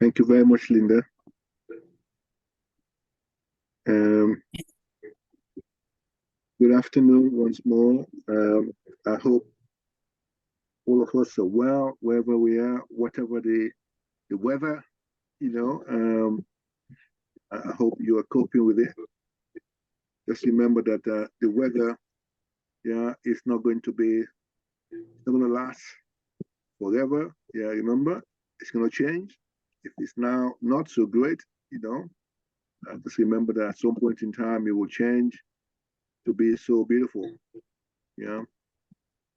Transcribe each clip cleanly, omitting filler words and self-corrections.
Thank you very much, Linda. Good afternoon once more. I hope all of us are well, wherever we are, whatever the weather, I hope you are coping with it. Just remember that the weather, it's not going to last forever. Yeah, remember, it's going to change. If it's now not so great, just remember that at some point in time it will change to be so beautiful. Yeah,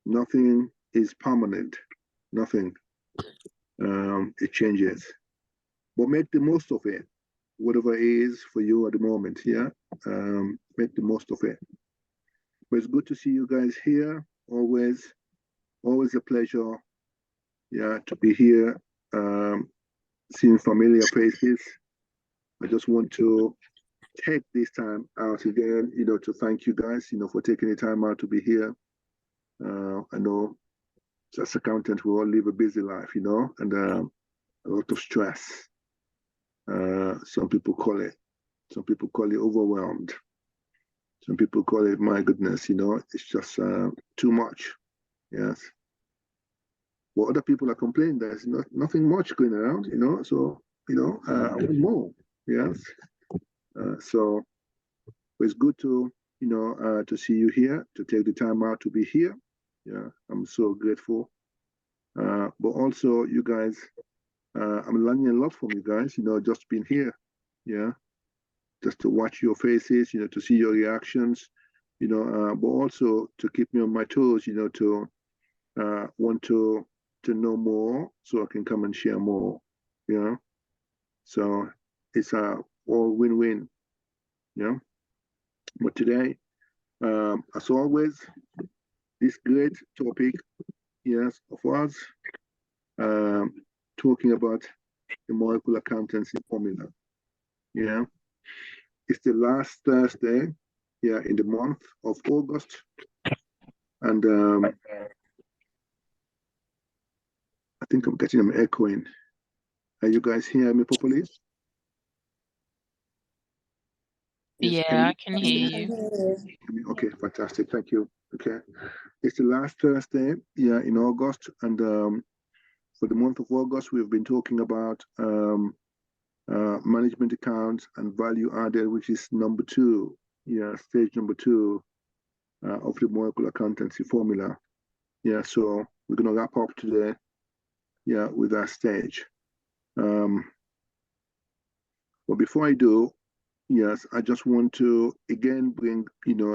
nothing is permanent. Nothing. It changes. But make the most of it, whatever it is for you at the moment. Yeah, make the most of it. But it's good to see you guys here. Always a pleasure. Yeah, to be here, seeing familiar faces. I just want to take this time out again, to thank you guys, for taking the time out to be here. I know as accountants, we all live a busy life, and a lot of stress. Some people call it overwhelmed. Some people call it, my goodness, it's just too much. Yes. But other people are complaining there's nothing much going around, so, I want more. Yes. So it's good to, to see you here, to take the time out to be here. Yeah, I'm so grateful. But also, you guys, I'm learning a lot from you guys, just being here. Yeah. Just to watch your faces, to see your reactions, but also to keep me on my toes, to want to know more so I can come and share more. So it's a all win-win. Yeah. But today, as always, this great topic, yes, of us, talking about the Moracle Accountancy Formula. Yeah. It's the last Thursday, in the month of August. And I think I'm getting them echoing. Are you guys hearing me properly? Yes, yeah, I can hear you. Okay, fantastic. Thank you. Okay. It's the last Thursday, in August. And for the month of August, we've been talking about management accounts and value added, which is number 2, stage number 2 of the Moracle Accountancy Formula. Yeah, so we're going to wrap up today, with that stage. But before I do, yes, I just want to again bring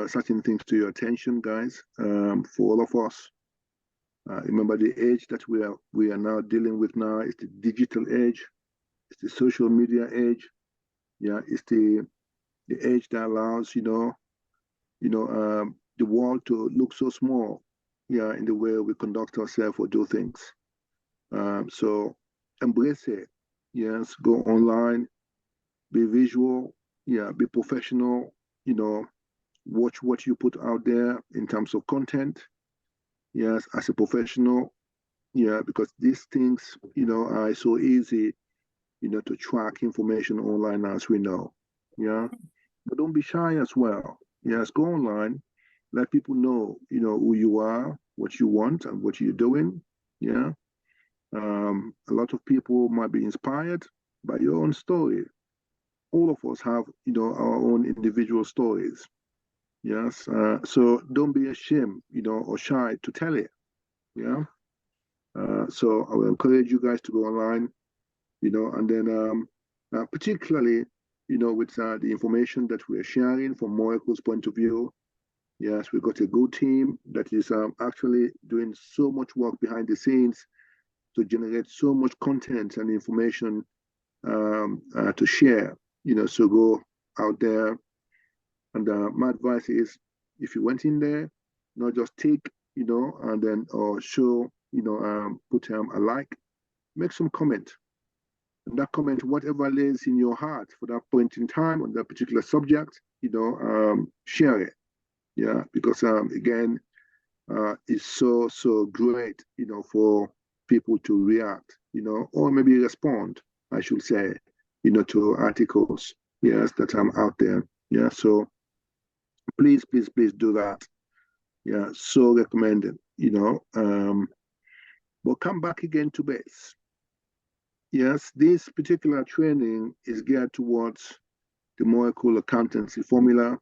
certain things to your attention, guys. For all of us, remember the age that we are now dealing with now is the digital age. It's the social media age. Yeah, it's the age that allows the world to look so small. Yeah, in the way we conduct ourselves or do things. So embrace it. Yes, go online, be visual. Yeah, be professional. Watch what you put out there in terms of content. Yes, as a professional. Yeah, because these things, are so easy, to track information online, as we know. Yeah, but don't be shy as well. Yes, go online, let people know, who you are, what you want, and what you're doing. Yeah, a lot of people might be inspired by your own story. All of us have, our own individual stories. Yes, so don't be ashamed, or shy to tell it. Yeah. So I will encourage you guys to go online, and then particularly, with the information that we're sharing from Moracle's point of view. Yes, we've got a good team that is actually doing so much work behind the scenes to generate so much content and information to share. So go out there, and my advice is, if you went in there, not just take, and then or show, put a like, make some comment. And that comment, whatever lays in your heart for that point in time on that particular subject, share it. Yeah, because again, it's so great, for people to react, or maybe respond. I should say, to articles, yes, that I'm out there. Yeah, so please, please, please do that. Yeah, so recommended, but come back again to base. Yes, this particular training is geared towards the Moracle Accountancy Formula.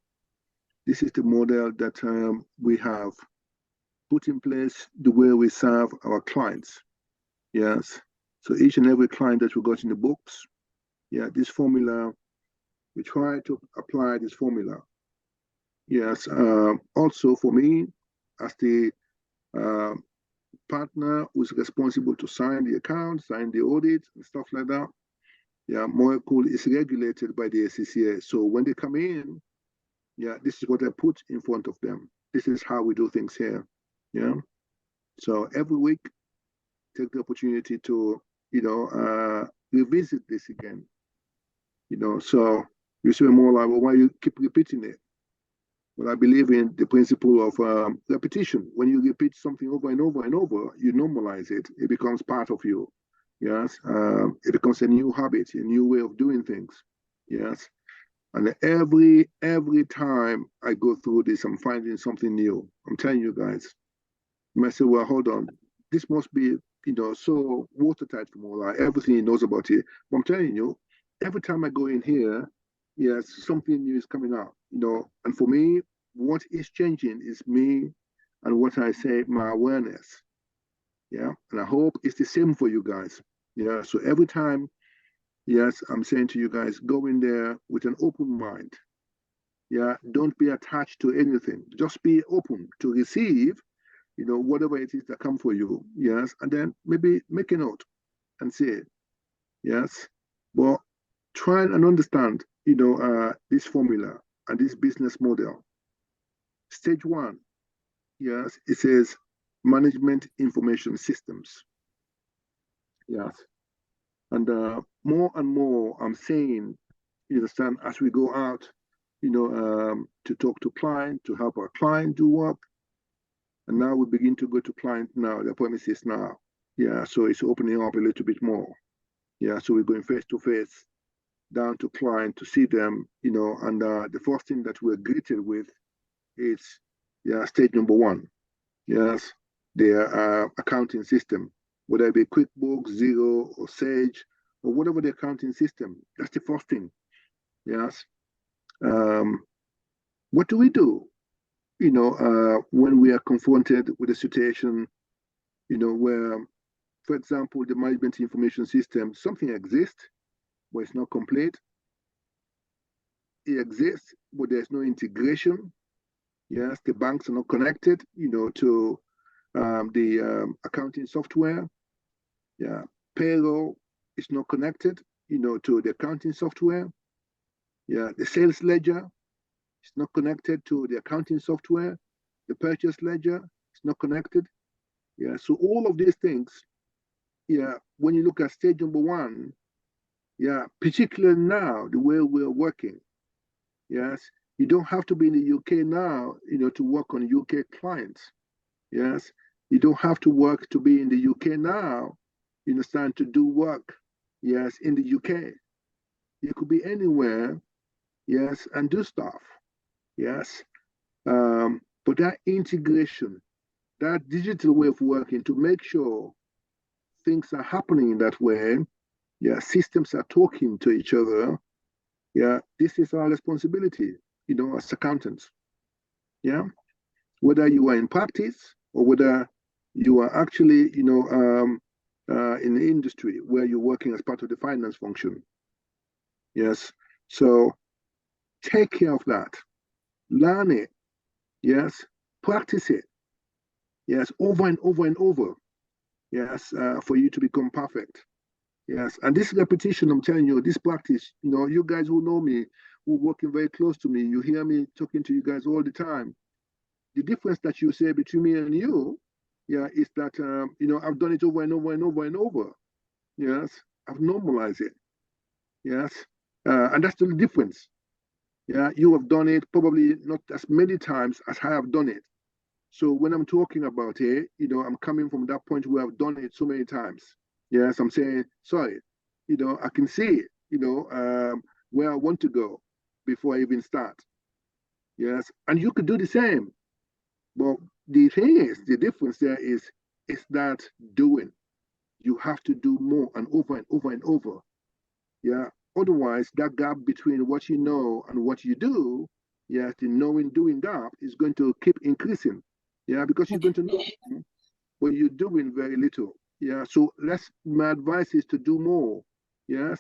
This is the model that we have put in place, the way we serve our clients. Yes, so each and every client that we got in the books, yeah, this formula, we try to apply this formula. Yes, also for me, as the partner who's responsible to sign the account, sign the audit, and stuff like that. Yeah, Moracle is regulated by the SCCA. So when they come in, yeah, this is what I put in front of them. This is how we do things here. Yeah. So every week, take the opportunity to, revisit this again. So you say more like, well, why you keep repeating it? Well, I believe in the principle of repetition. When you repeat something over and over and over, you normalize it. It becomes part of you. Yes, it becomes a new habit, a new way of doing things. Yes, and every time I go through this, I'm finding something new. I'm telling you guys. You might say, well, hold on, this must be, so watertight for Mola. Everything he knows about it. But I'm telling you, every time I go in here, yes, something new is coming out. And for me, what is changing is me and what I say, my awareness. Yeah, and I hope it's the same for you guys. Yeah, so every time, yes, I'm saying to you guys, go in there with an open mind. Yeah, don't be attached to anything. Just be open to receive, whatever it is that come for you. Yes, and then maybe make a note and say it. Yes, but try and understand, this formula and this business model. Stage one, yes, it says management information systems. Yes, and more and more I'm saying, you understand, as we go out, to talk to client, to help our client do work, and now we begin to go to client now, the premises now. Yeah, so it's opening up a little bit more. Yeah, so we're going face to face down to client to see them, and the first thing that we're greeted with is, yeah, stage number one. Yes, their accounting system, whether it be QuickBooks, Xero, or Sage, or whatever the accounting system. That's the first thing. Yes. What do we do? When we are confronted with a situation, where, for example, the management information system, something exists, but it's not complete. It exists, but there's no integration. Yes, the banks are not connected, to the accounting software. Yeah, payroll is not connected, to the accounting software. Yeah, the sales ledger is not connected to the accounting software. The purchase ledger is not connected. Yeah, so all of these things, yeah, when you look at stage number one, yeah, particularly now, the way we're working, yes, you don't have to be in the UK now, to work on UK clients. Yes, you don't have to work to be in the UK now, you understand, to do work, yes, in the UK. You could be anywhere, yes, and do stuff, yes. But that integration, that digital way of working to make sure things are happening in that way, yeah, systems are talking to each other, yeah, this is our responsibility, as accountants, yeah. Whether you are in practice or whether you are actually, in the industry where you're working as part of the finance function. Yes. So take care of that. Learn it. Yes. Practice it. Yes. Over and over and over. Yes. For you to become perfect. Yes. And this repetition, I'm telling you, this practice, you guys who know me, who are working very close to me, you hear me talking to you guys all the time. The difference that you say between me and you, yeah, is that, I've done it over and over and over and over. Yes. I've normalized it. Yes. And that's the difference. Yeah. You have done it probably not as many times as I have done it. So when I'm talking about it, I'm coming from that point where I've done it so many times. Yes. I'm saying, sorry, I can see, where I want to go before I even start. Yes, and you could do the same. But the thing is, the difference there is that doing. You have to do more and over and over and over. Yeah. Otherwise, that gap between what you know and what you do, yeah, the knowing doing gap is going to keep increasing. Yeah, because you're going to know, but you're doing very little. Yeah. So my advice is to do more. Yes.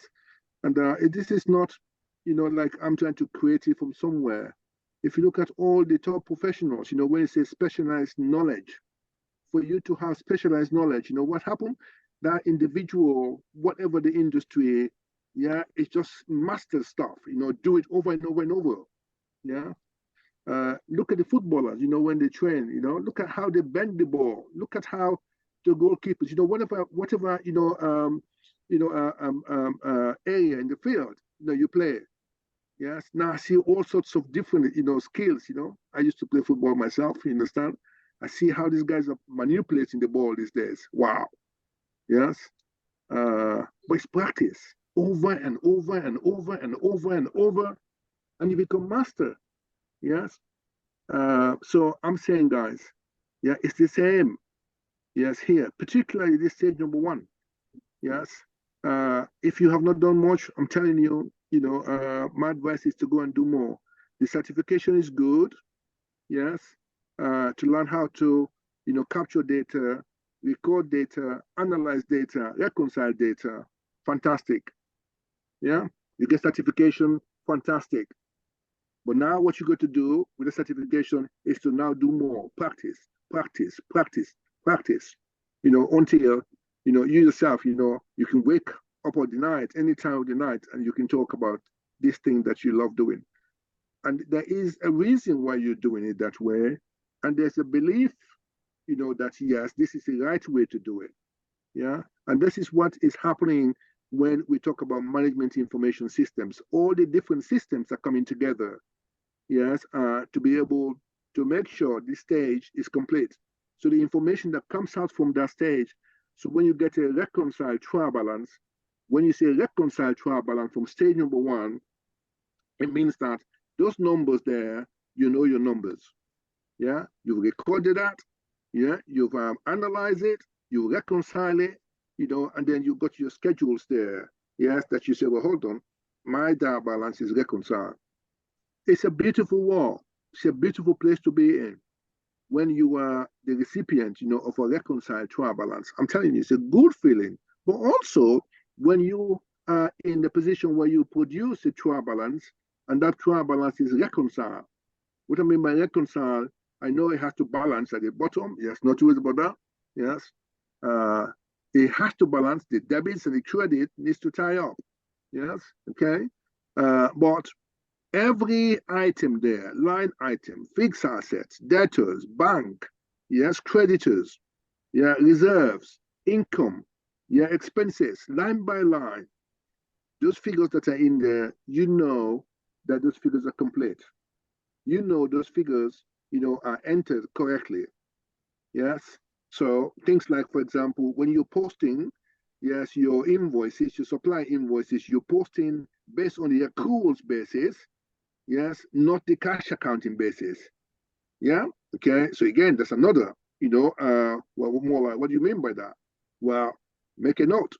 And this is not, like I'm trying to create it from somewhere. If you look at all the top professionals, when it says specialized knowledge, for you to have specialized knowledge, what happened? That individual, whatever the industry, yeah, it's just master stuff, do it over and over and over. Yeah. Look at the footballers, when they train, look at how they bend the ball. Look at how the goalkeepers, whatever, area in the field, you play. Yes. Now I see all sorts of different, skills, I used to play football myself, you understand? I see how these guys are manipulating the ball these days. Wow. Yes. But it's practice over and over and over and over and over, and you become master. Yes. So I'm saying, guys, yeah, it's the same. Yes, here, particularly this stage number one. Yes. If you have not done much, I'm telling you, my advice is to go and do more. The certification is good. Yes. To learn how to, capture data, record data, analyze data, reconcile data. Fantastic. Yeah. You get certification. Fantastic. But now what you got to do with the certification is to now do more. Practice, practice, practice, practice. Until, you yourself, you can wake up of the night, any time of the night, and you can talk about this thing that you love doing. And there is a reason why you're doing it that way. And there's a belief, that yes, this is the right way to do it. Yeah. And this is what is happening when we talk about management information systems. All the different systems are coming together, yes, to be able to make sure this stage is complete. So the information that comes out from that stage, so when you get a reconciled trial balance, when you say reconciled trial balance from stage number one, it means that those numbers there, you know your numbers. Yeah, you've recorded that. Yeah, you've analyzed it, you reconcile it, and then you got your schedules there. Yes, that you say, well, hold on, my dial balance is reconciled. It's a beautiful wall. It's a beautiful place to be in when you are the recipient, of a reconciled trial balance. I'm telling you, it's a good feeling. But also, when you are in the position where you produce a trial balance and that trial balance is reconciled. What I mean by reconcile, I know it has to balance at the bottom. Yes, not worries about that. Yes. It has to balance the debits and the credit needs to tie up. Yes. Okay. But every item there, line item, fixed assets, debtors, bank, yes, creditors, yeah, reserves, income, yeah, expenses, line by line, those figures that are in there, that those figures are complete. Those figures, are entered correctly. Yes. So things like, for example, when you're posting, yes, your invoices, your supply invoices, you're posting based on the accruals basis. Yes, not the cash accounting basis. Yeah. Okay. So again, that's another, well, more like, what do you mean by that? Well, make a note.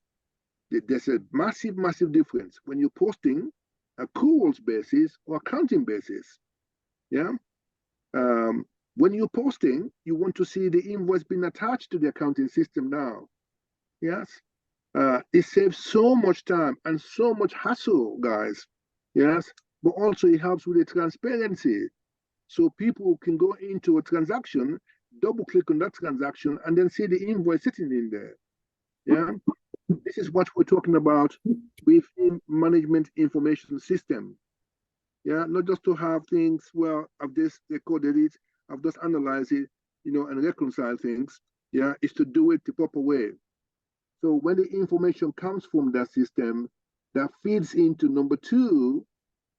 There's a massive, massive difference when you're posting accruals basis or accounting basis. Yeah. When you're posting, you want to see the invoice being attached to the accounting system now. Yes. It saves so much time and so much hassle, guys. Yes. But also it helps with the transparency. So people can go into a transaction, double click on that transaction, and then see the invoice sitting in there. Yeah. This is what we're talking about within management information system. Yeah, not just to have things, well, I've just recorded it, I've just analyzed it, and reconcile things. Yeah, is to do it the proper way. So when the information comes from that system, that feeds into number two,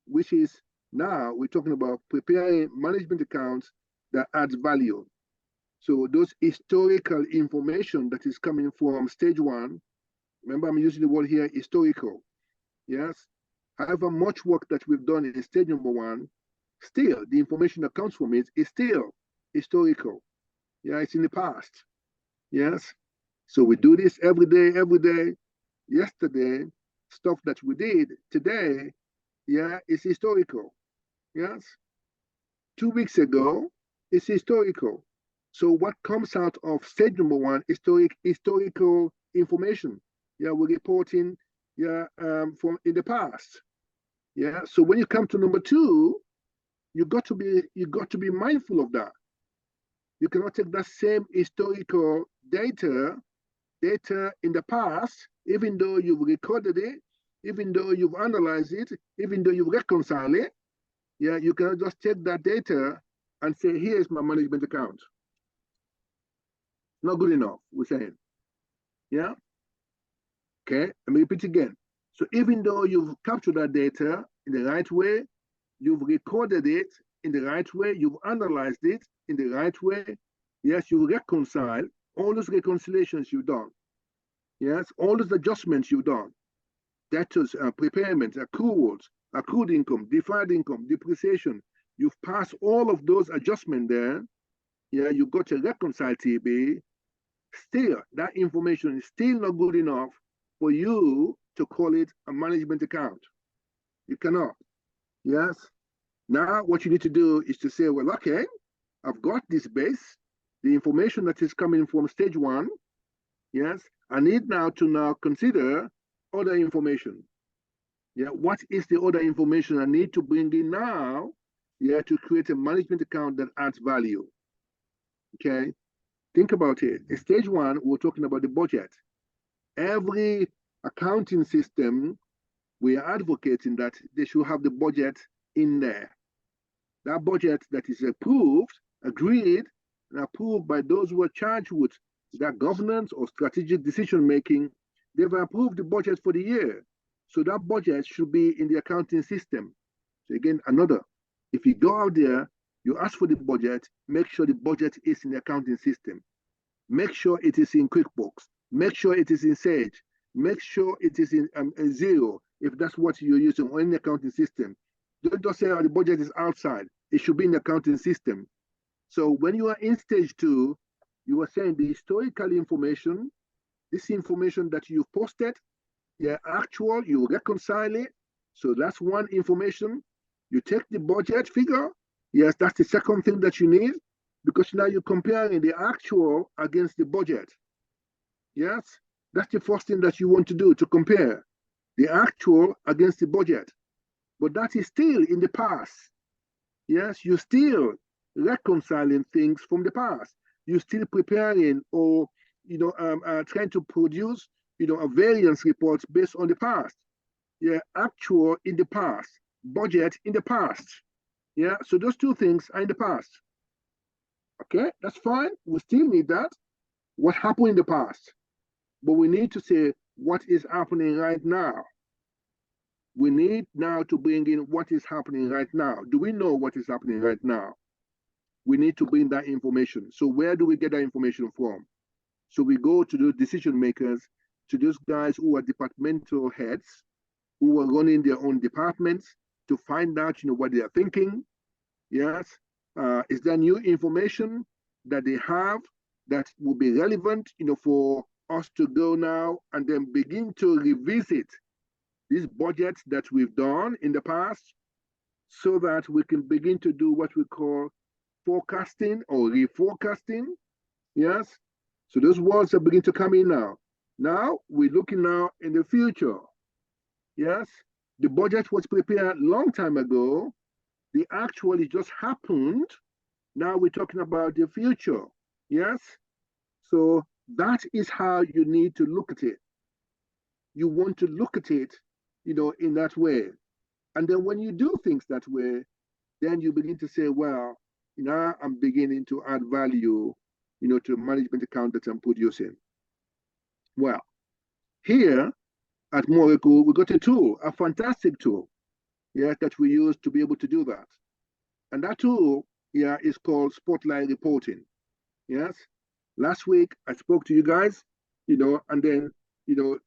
which is now we're talking about preparing management accounts that adds value. So those historical information that is coming from stage one, Remember, I'm using the word here, historical. Yes. However much work that we've done in stage number 1, still the information that comes from it is still historical. Yeah, it's in the past. Yes. So we do this every day, every day. Yesterday, stuff that we did today, yeah, is historical. Yes. 2 weeks ago, it's historical. So what comes out of stage number 1, historical information. Yeah, we're reporting, yeah, from in the past. Yeah. So when you come to number 2, you got to be mindful of that. You cannot take that same historical data in the past, even though you've recorded it, even though you've analyzed it, even though you've reconciled it. Yeah, you cannot just take that data and say, here's my management account. Not good enough, we're saying. Yeah. Okay, let me repeat again. So even though you've captured that data in the right way, you've recorded it in the right way, you've analyzed it in the right way, yes, you reconcile all those reconciliations you've done. Yes, all those adjustments you've done. Debtors, prepayments, accruals, accrued income, deferred income, depreciation. You've passed all of those adjustments there. Yeah, you got to reconcile TB. Still, that information is still not good enough for you to call it a management account. You cannot. Yes. Now, what you need to do is to say, well, okay, I've got this base, the information that is coming from stage 1. Yes. I need now to consider other information. Yeah. What is the other information I need to bring in now? Yeah, to create a management account that adds value. Okay. Think about it. In stage 1, we're talking about the budget. Every accounting system, we are advocating that they should have the budget in there. That budget that is approved, agreed, and approved by those who are charged with that governance or strategic decision making, they've approved the budget for the year. So that budget should be in the accounting system. So again, if you go out there, you ask for the budget, make sure the budget is in the accounting system. Make sure it is in QuickBooks. Make sure it is in Sage. Make sure it is in Zero, if that's what you're using, or in the accounting system. Don't just say, oh, the budget is outside. It should be in the accounting system. So when you are in stage 2, you are saying the historical information, this information that you've posted, yeah, actual, you reconcile it. So that's one information. You take the budget figure. Yes, that's the second thing that you need, because now you're comparing the actual against the budget. Yes, that's the first thing that you want to do, to compare the actual against the budget. But that is still in the past. Yes, you're still reconciling things from the past. You're still preparing or trying to produce a variance report based on the past. Yeah, actual in the past, budget in the past. Yeah, so those two things are in the past. Okay, that's fine. We still need that. What happened in the past? But we need to say what is happening right now. We need now to bring in what is happening right now. Do we know what is happening right now? We need to bring that information. So where do we get that information from? So we go to the decision makers, to those guys who are departmental heads, who are running their own departments, to find out, what they are thinking. Yes. Is there new information that they have that will be relevant, for us to go now and then begin to revisit these budgets that we've done in the past, so that we can begin to do what we call forecasting or reforecasting. Yes. So those words are beginning to come in now. Now we're looking now in the future. Yes. The budget was prepared a long time ago. The actual just happened. Now we're talking about the future. Yes. So that is how you need to look at it. You want to look at it, in that way. And then when you do things that way, then you begin to say, well, now I'm beginning to add value, to the management account that I'm producing. Well, here at Moracle, we got a tool, a fantastic tool, yeah, that we use to be able to do that. And that tool, yeah, is called Spotlight Reporting. Yes. Last week, I spoke to you guys, and then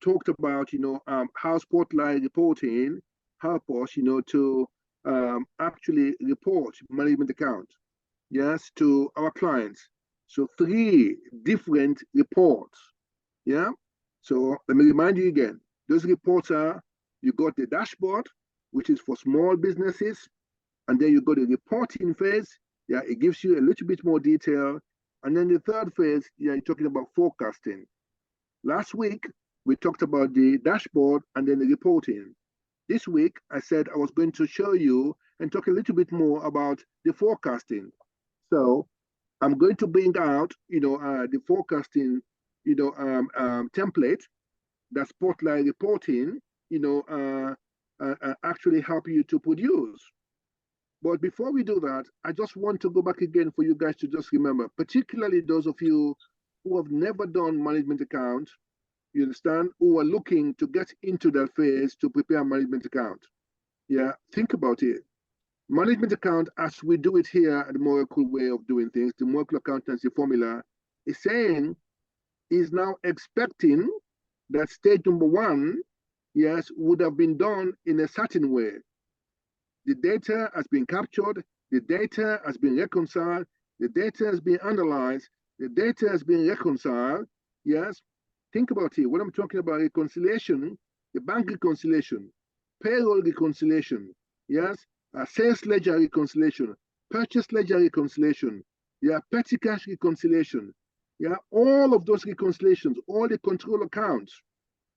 talked about, how spotlight reporting help us, to actually report management account, yes, to our clients. So 3 different reports, yeah. So let me remind you again, those reports are, you got the dashboard, which is for small businesses, and then you got the reporting phase, yeah, it gives you a little bit more detail, and then the third phase, yeah, you're talking about forecasting. Last week, we talked about the dashboard and then the reporting. This week, I said I was going to show you and talk a little bit more about the forecasting. So I'm going to bring out, the forecasting, template that Spotlight reporting, actually help you to produce. But before we do that, I just want to go back again for you guys to just remember, particularly those of you who have never done management account, you understand, who are looking to get into that phase to prepare a management account. Yeah, think about it. Management account, as we do it here at the Moracle way of doing things, the Moracle Accountancy Formula, is saying, is now expecting that stage number 1, yes, would have been done in a certain way. The data has been captured, the data has been reconciled, the data has been analyzed, the data has been reconciled, yes. Think about it. When I'm talking about reconciliation, the bank reconciliation, payroll reconciliation, yes, sales ledger reconciliation, purchase ledger reconciliation, yeah, petty cash reconciliation, yeah, all of those reconciliations, all the control accounts,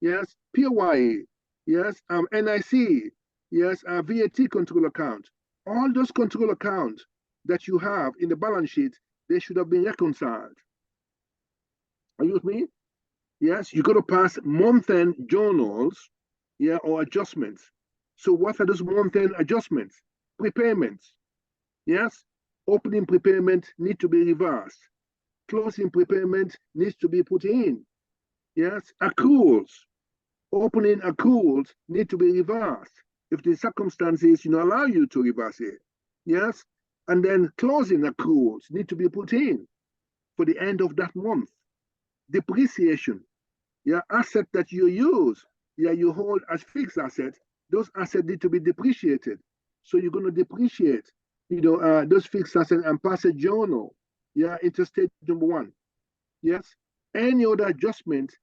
yes, PYE, yes, NIC, yes, VAT control account, all those control accounts that you have in the balance sheet, they should have been reconciled. Are you with me? Yes, you got to pass month-end journals, yeah, or adjustments. So what are those month-end adjustments? Prepayments, yes? Opening prepayment need to be reversed. Closing prepayment needs to be put in, yes? Accruals, opening accruals need to be reversed if the circumstances, allow you to reverse it, yes? And then closing accruals need to be put in for the end of that month. Depreciation, yeah, asset that you use, yeah, you hold as fixed asset, those assets need to be depreciated. So you're going to depreciate, those fixed assets and pass a journal, yeah, into stage number 1. Yes, any other adjustment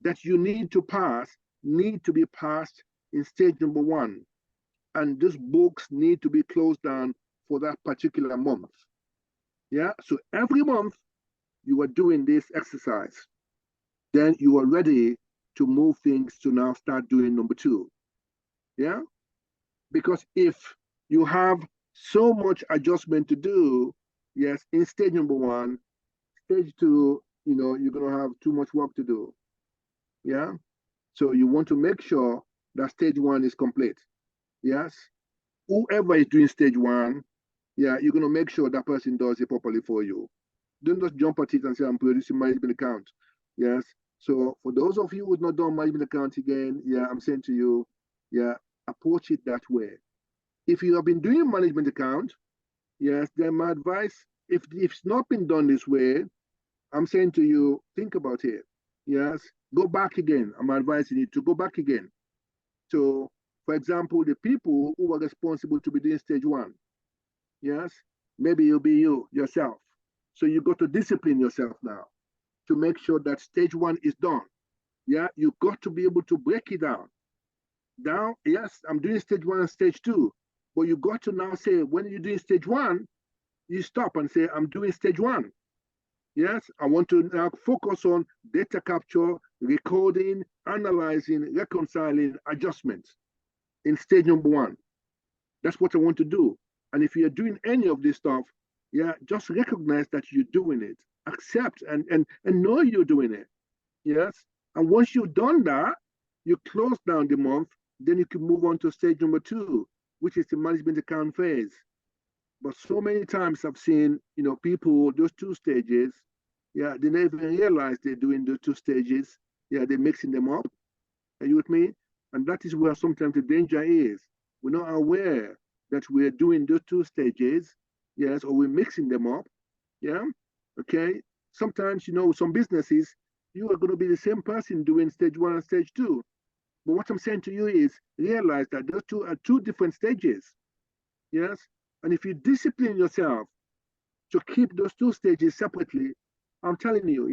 that you need to pass need to be passed in stage number 1. And these books need to be closed down for that particular month. Yeah, so every month you are doing this exercise. Then you are ready to move things to now start doing number 2. Yeah? Because if you have so much adjustment to do, yes, in stage number 1, stage 2, you're going to have too much work to do. Yeah? So you want to make sure that stage 1 is complete. Yes? Whoever is doing stage 1, yeah, you're going to make sure that person does it properly for you. Don't just jump at it and say, I'm producing management account. Yes? So for those of you who've not done management account again, yeah, I'm saying to you, yeah, approach it that way. If you have been doing management account, yes, then my advice, if it's not been done this way, I'm saying to you, think about it. Yes, go back again. I'm advising you to go back again. So, for example, the people who are responsible to be doing stage 1, yes, maybe it'll be you, yourself. So you got to discipline yourself now to make sure that stage 1 is done. Yeah, you got to be able to break it down. Now, yes, I'm doing stage 1 and stage 2, but you got to now say, when you're doing stage 1, you stop and say, I'm doing stage 1. Yes, I want to now focus on data capture, recording, analyzing, reconciling, adjustments in stage number 1. That's what I want to do. And if you're doing any of this stuff, yeah, just recognize that you're doing it. Accept and know you're doing it. Yes. And once you've done that, you close down the month, then you can move on to stage number 2, which is the management account phase. But so many times I've seen, people, those 2 stages, yeah, they never realize they're doing those 2 stages. Yeah, they're mixing them up. Are you with me? And that is where sometimes the danger is. We're not aware that we're doing those 2 stages, yes, or we're mixing them up. Yeah, okay. Sometimes, some businesses, you are going to be the same person doing stage 1 and stage 2. But what I'm saying to you is realize that those two are two different stages. Yes. And if you discipline yourself to keep those two stages separately, I'm telling you,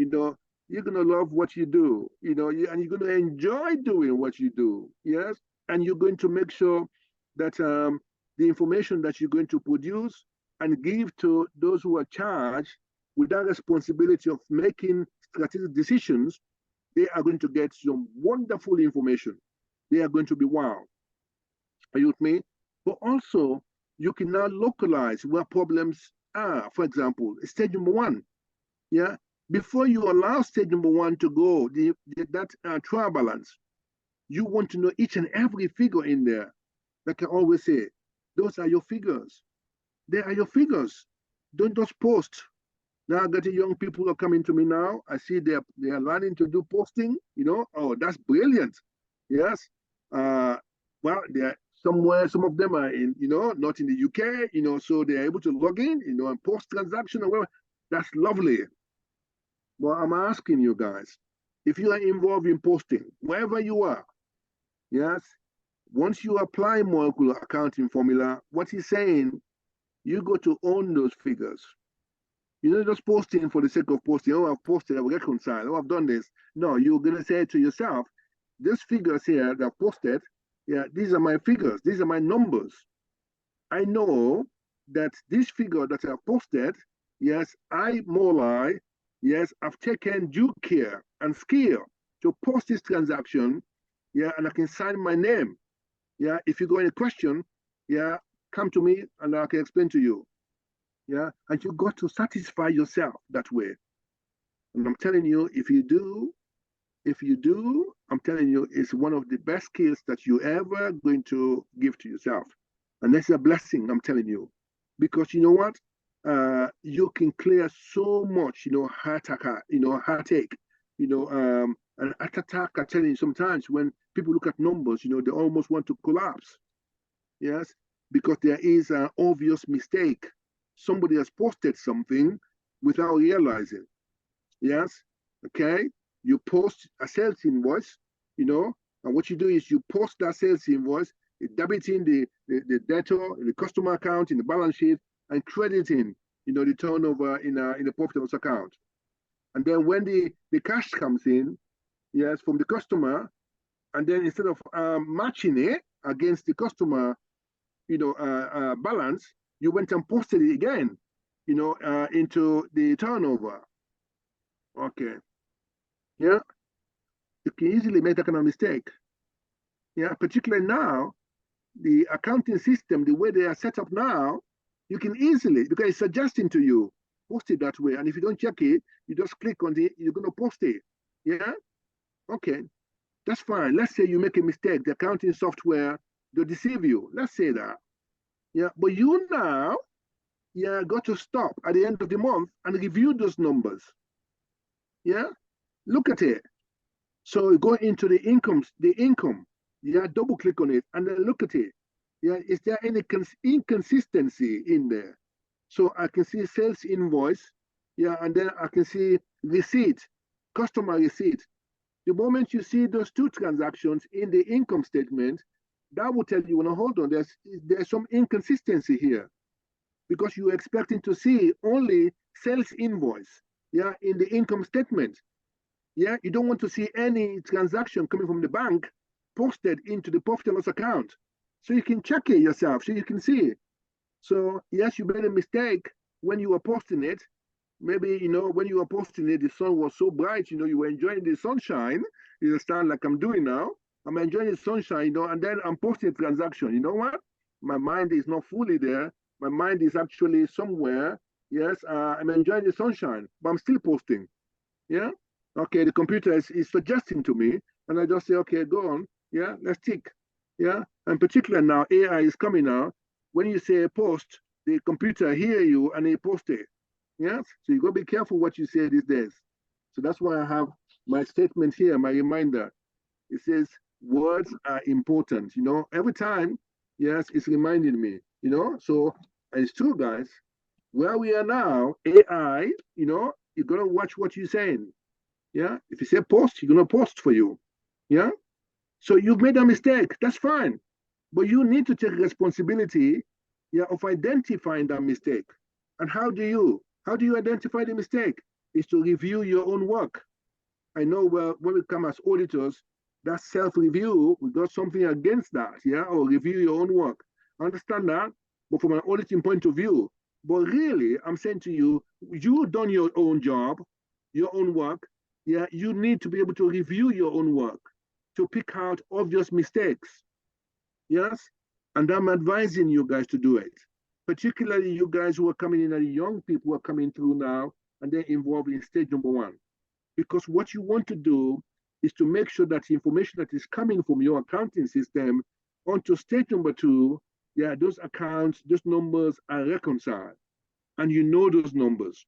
you're going to love what you do, and you're going to enjoy doing what you do. Yes. And you're going to make sure that the information that you're going to produce and give to those who are charged with that responsibility of making strategic decisions, they are going to get some wonderful information. They are going to be wow. Are you with me? But also, you can now localize where problems are. For example, stage number 1. Yeah. Before you allow stage number 1 to go, that trial balance, you want to know each and every figure in there. Like I always say, those are your figures. They are your figures. Don't just post. Now I got the young people who are coming to me now. I see they are learning to do posting. Oh, that's brilliant. Yes. Well, they're somewhere. Some of them are in, not in the UK. So they're able to log in, and post transaction or whatever. That's lovely. Well, I'm asking you guys, if you are involved in posting, wherever you are, yes, once you apply Moracle Accounting Formula, what he's saying, you got to own those figures. You're not just posting for the sake of posting. Oh, I've posted, I've reconciled, oh, I've done this. No, you're going to say to yourself, these figures here that I've posted, yeah, these are my figures. These are my numbers. I know that this figure that I've posted, yes, yes, I've taken due care and skill to post this transaction, yeah, and I can sign my name. Yeah, if you got any question, yeah, come to me and I can explain to you. Yeah, and you got to satisfy yourself that way. And I'm telling you, if you do, I'm telling you, it's one of the best skills that you ever going to give to yourself. And that's a blessing, I'm telling you. Because you know what? You can clear so much, heartache, an attack. I tell you, sometimes when people look at numbers, they almost want to collapse. Yes, because there is an obvious mistake. Somebody has posted something without realizing. Yes, okay. You post a sales invoice, and what you do is you post that sales invoice, debiting the debtor, the customer account in the balance sheet, and crediting, the turnover in the profit and loss account. And then when the cash comes in, yes, from the customer, and then instead of matching it against the customer, balance, you went and posted it again, into the turnover. Okay. Yeah. You can easily make that kind of mistake. Yeah. Particularly now, the accounting system, the way they are set up now, you can easily, because it's suggesting to you, post it that way. And if you don't check it, you just click on it, you're going to post it. Yeah. Okay. That's fine. Let's say you make a mistake. The accounting software, they'll deceive you. Let's say that. Yeah. But you now, got to stop at the end of the month and review those numbers. Yeah. Look at it. So go into the income, double click on it and then look at it. Yeah, is there any inconsistency in there? So I can see sales invoice, and then I can see receipt, customer receipt. The moment you see those two transactions in the income statement, that will tell you, well, hold on, there's some inconsistency here, because you're expecting to see only sales invoice, in the income statement. Yeah, you don't want to see any transaction coming from the bank posted into the profit and loss account. So you can check it yourself, so you can see it. So yes, you made a mistake when you were posting it. Maybe, when you were posting it, the sun was so bright, you were enjoying the sunshine. You understand, like I'm doing now. I'm enjoying the sunshine, and then I'm posting a transaction. You know what? My mind is not fully there. My mind is actually somewhere. Yes, I'm enjoying the sunshine, but I'm still posting. Yeah. Okay, the computer is suggesting to me, and I just say, okay, go on. Yeah, let's tick. Yeah, and particularly now, AI is coming now. When you say post, the computer hear you and they post it. Yeah, so you got to be careful what you say these days. So that's why I have my statement here, my reminder. It says words are important. Every time, yes, it's reminding me. So it's true, guys. Where we are now, AI, you got to watch what you're saying. Yeah, if you say post, he's gonna post for you. Yeah, so you've made a mistake. That's fine, but you need to take responsibility, yeah, of identifying that mistake. And how do you identify the mistake? Is to review your own work. I know, well, when we come as auditors, that self-review, we got something against that, yeah, or review your own work. I understand that, but from an auditing point of view, but really, I'm saying to you, you've done your own job, your own work, yeah, you need to be able to review your own work to pick out obvious mistakes, yes, and I'm advising you guys to do it, particularly you guys who are coming in, and young people who are coming through now, and they're involved in stage number one. Because what you want to do is to make sure that the information that is coming from your accounting system onto stage number two, yeah, those accounts, those numbers are reconciled. And you know those numbers.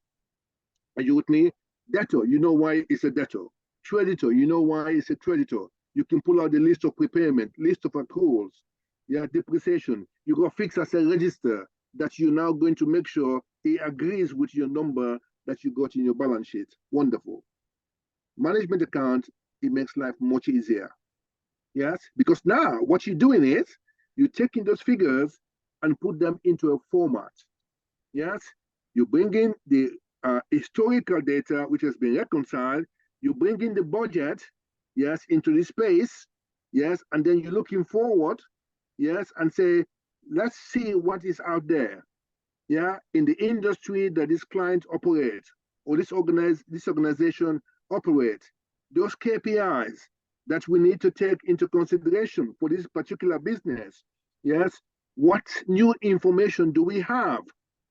Are you with me? Debtor, you know why it's a debtor. Creditor, you know why it's a creditor. You can pull out the list of prepayment, list of accruals, yeah, depreciation. You got fixed as a register that you're now going to make sure it agrees with your number that you got in your balance sheet. Wonderful. Management account, it makes life much easier. Yes, because now what you're doing is you're taking those figures and put them into a format. Yes, you bring in the historical data which has been reconciled. You bring in the budget, yes, into the space, yes, and then you're looking forward, yes, and say, let's see what is out there, yeah, in the industry that this client operates or this organization operates. Those KPIs that we need to take into consideration for this particular business. Yes, what new information do we have?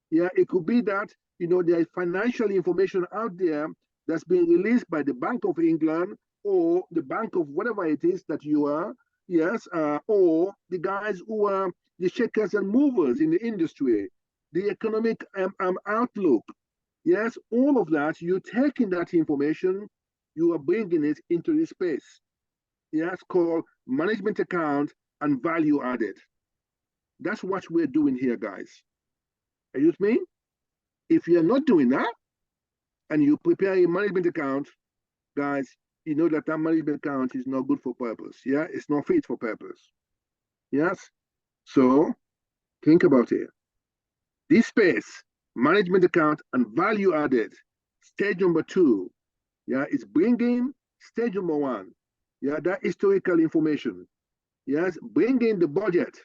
Yeah, it could be that there is financial information out there that's being released by the Bank of England or the bank of whatever it is that you are. Yes, or the guys who are the shakers and movers in the industry, the economic outlook. Yes, all of that, you're taking that information, you are bringing it into this space. Yes, called management account and value added. That's what we're doing here, guys. Are you with me? If you're not doing that and you prepare a management account, guys, you know that management account is not good for purpose. Yeah, it's not fit for purpose. Yes. So think about it. This space, management account and value added, stage number two, yeah, is bringing stage number one, yeah, that historical information. Yes, bringing the budget.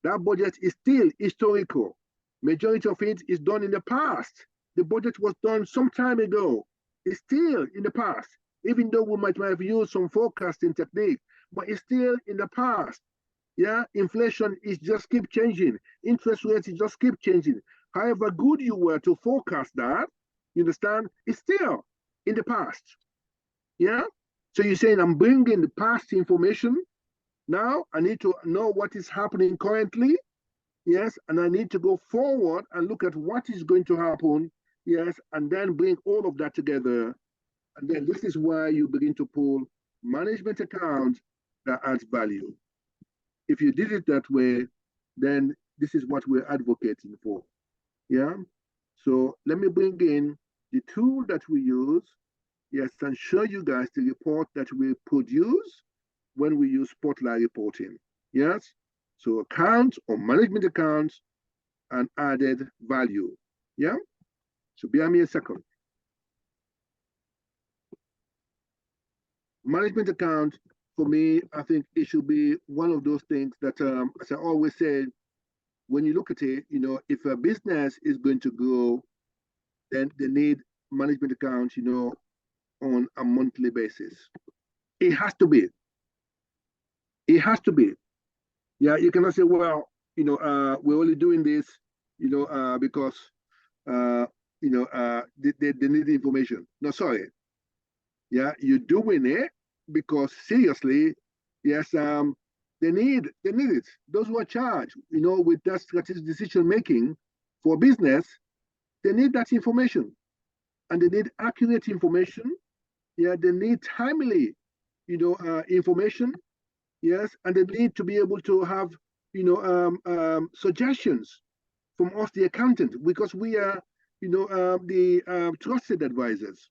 That budget is still historical. Majority of it is done in the past. The budget was done some time ago. It's still in the past, even though we might have used some forecasting technique, but it's still in the past. Yeah, inflation is just keep changing. Interest rates is just keep changing. However good you were to forecast that, you understand, it's still in the past. Yeah. So you're saying I'm bringing the past information. Now I need to know what is happening currently. Yes, and I need to go forward and look at what is going to happen. Yes, and then bring all of that together. And then this is why you begin to pull management account that adds value. If you did it that way, then this is what we're advocating for. Yeah. So let me bring in the tool that we use. Yes, and show you guys the report that we produce when we use Spotlight reporting. Yes. So accounts or management accounts and added value. Yeah. So bear me a second. Management account, for me, I think it should be one of those things that, as I always say, when you look at it, if a business is going to grow, then they need management accounts, on a monthly basis. It has to be. It has to be. Yeah, you cannot say, well, we're only doing this, because, they need the information. No, sorry. Yeah, you're doing it because seriously, yes, they need it. Those who are charged, with that strategic decision making for business, they need that information, and they need accurate information. Yeah, they need timely, information. Yes, and they need to be able to have, suggestions from us, the accountant, because we are, the trusted advisors.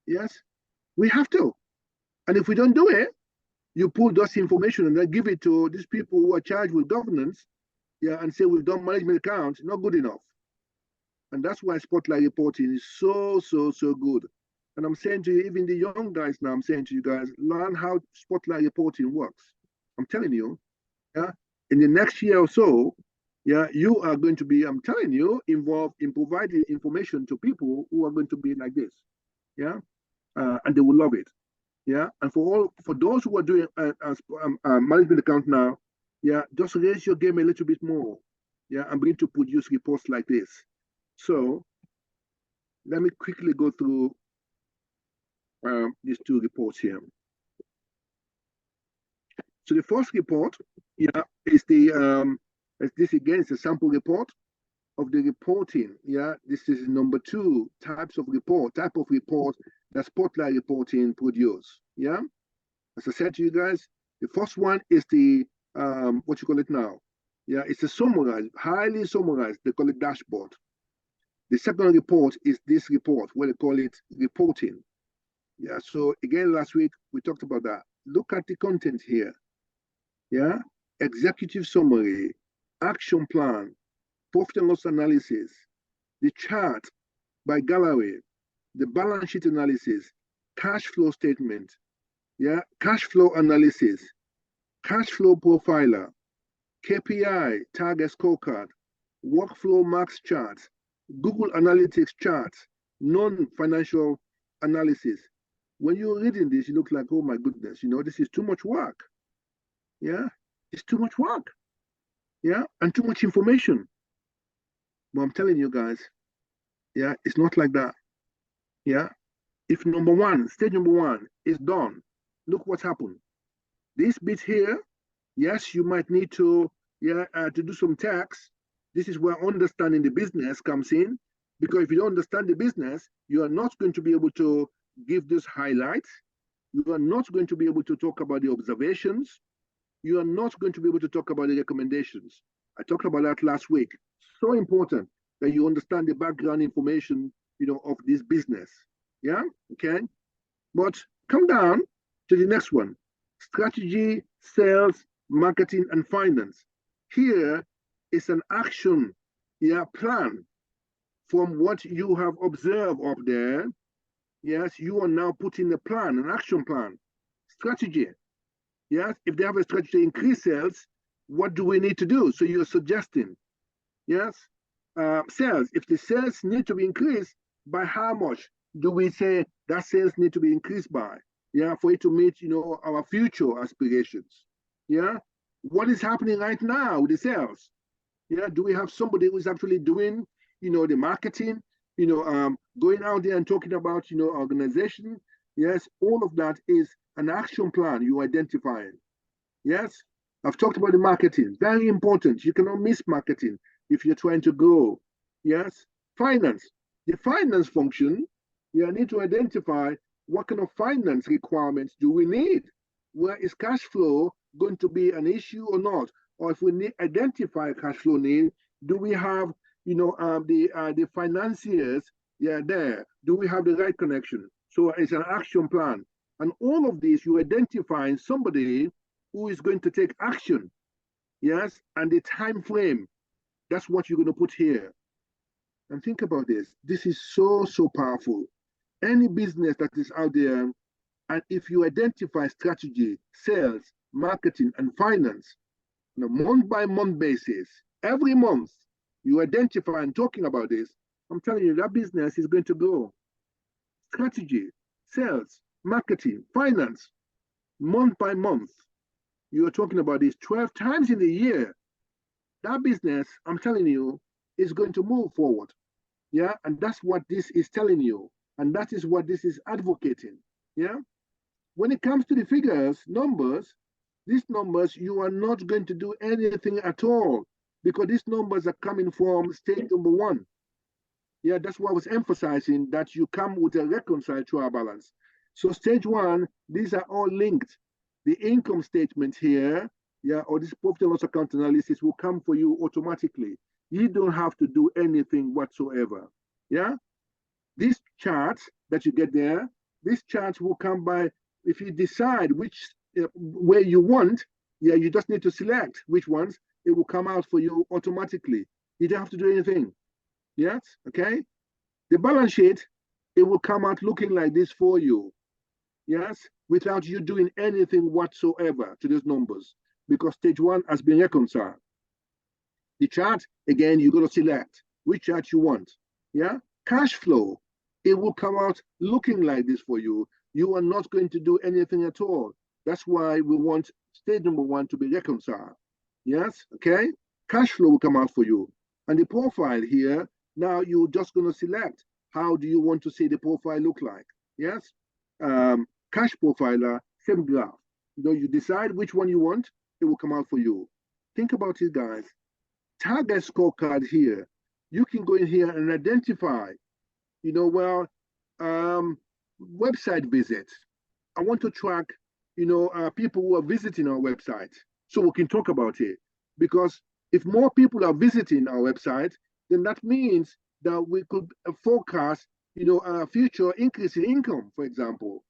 Yes, We have to. And if we don't do it, you pull those information and then give it to these people who are charged with governance, and say we've done management accounts, not good enough. And that's why spotlight reporting is so good. And I'm saying to you, even the young guys now, I'm saying to you guys, learn how spotlight reporting works. I'm telling you, in the next year or so, you are going to be, I'm telling you, involved in providing information to people who are going to be like this, and they will love it, And for those who are doing management account now, just raise your game a little bit more, and begin to produce reports like this. So let me quickly go through these two reports here. So the first report, is the this again is a sample report of the reporting. This is number 2 type of report that spotlight reporting produce. As I said to you guys, the first one is the what you call it now. It's a summarized, highly summarized. They call it dashboard. The second report is this report, where they call it reporting. So again, last week we talked about that. Look at the content here. Executive summary, action plan, profit and loss analysis, the chart by gallery, the balance sheet analysis, cash flow statement, cash flow analysis, cash flow profiler, KPI, target scorecard, workflow max charts, Google Analytics charts, non-financial analysis. When you're reading this, you look like, oh my goodness, this is too much work. It's too much work. And too much information. But I'm telling you guys, it's not like that. If stage number one is done, look what's happened. This bit here, yes, you might need to do some tax. This is where understanding the business comes in, because if you don't understand the business, you are not going to be able to give these highlights. You are not going to be able to talk about the observations. You are not going to be able to talk about the recommendations. I talked about that last week. So important that you understand the background information, of this business. Okay. But come down to the next one: strategy, sales, marketing, and finance. Here is an action, plan from what you have observed up there. Yes, you are now putting a plan, an action plan, strategy. Yes, if they have a strategy to increase sales, what do we need to do? So you're suggesting. Yes, sales. If the sales need to be increased, by how much do we say that sales need to be increased by? For it to meet, our future aspirations. What is happening right now with the sales? Do we have somebody who's actually doing, the marketing? Going out there and talking about, organization. Yes, all of that is an action plan you identifying. Yes, I've talked about the marketing. Very important. You cannot miss marketing if you're trying to grow. Yes, finance. The finance function, you need to identify what kind of finance requirements do we need. Where is cash flow going to be an issue or not? Or if we identify cash flow need, do we have, the financiers, there? Do we have the right connection? So it's an action plan. And all of this, you identifying somebody who is going to take action. Yes, and the time frame. That's what you're going to put here. And think about this. This is so powerful. Any business that is out there, and if you identify strategy, sales, marketing, and finance on a month-by-month basis, every month you identify and talking about this, I'm telling you, that business is going to grow. Strategy, sales, marketing, finance, month by month. You are talking about this 12 times in a year. That business, I'm telling you, is going to move forward. And that's what this is telling you. And that is what this is advocating. When it comes to the figures, numbers, these numbers, you are not going to do anything at all, because these numbers are coming from stage number 1. That's why I was emphasizing that you come with a reconciled trial balance. So stage 1, these are all linked. The income statement here, or this profit and loss account analysis will come for you automatically. You don't have to do anything whatsoever. These charts that you get there, This chart will come by, if you decide which where you want, yeah, you just need to select which ones. It will come out for you automatically. You don't have to do anything. Yes, okay. The balance sheet, it will come out looking like this for you. Yes, without you doing anything whatsoever to these numbers, because stage one has been reconciled. The chart, again, you're going to select which chart you want. Yeah, cash flow, it will come out looking like this for you. You are not going to do anything at all. That's why we want stage number one to be reconciled. Yes, okay. Cash flow will come out for you. And the profile here, now you're just going to select how do you want to see the profile look like. Yes, cash profiler, same graph. You decide which one you want, it will come out for you. Think about it, guys. Target scorecard here. You can go in here and identify, website visits. I want to track, people who are visiting our website, so we can talk about it. Because if more people are visiting our website, then that means that we could forecast, a future increase in income, for example.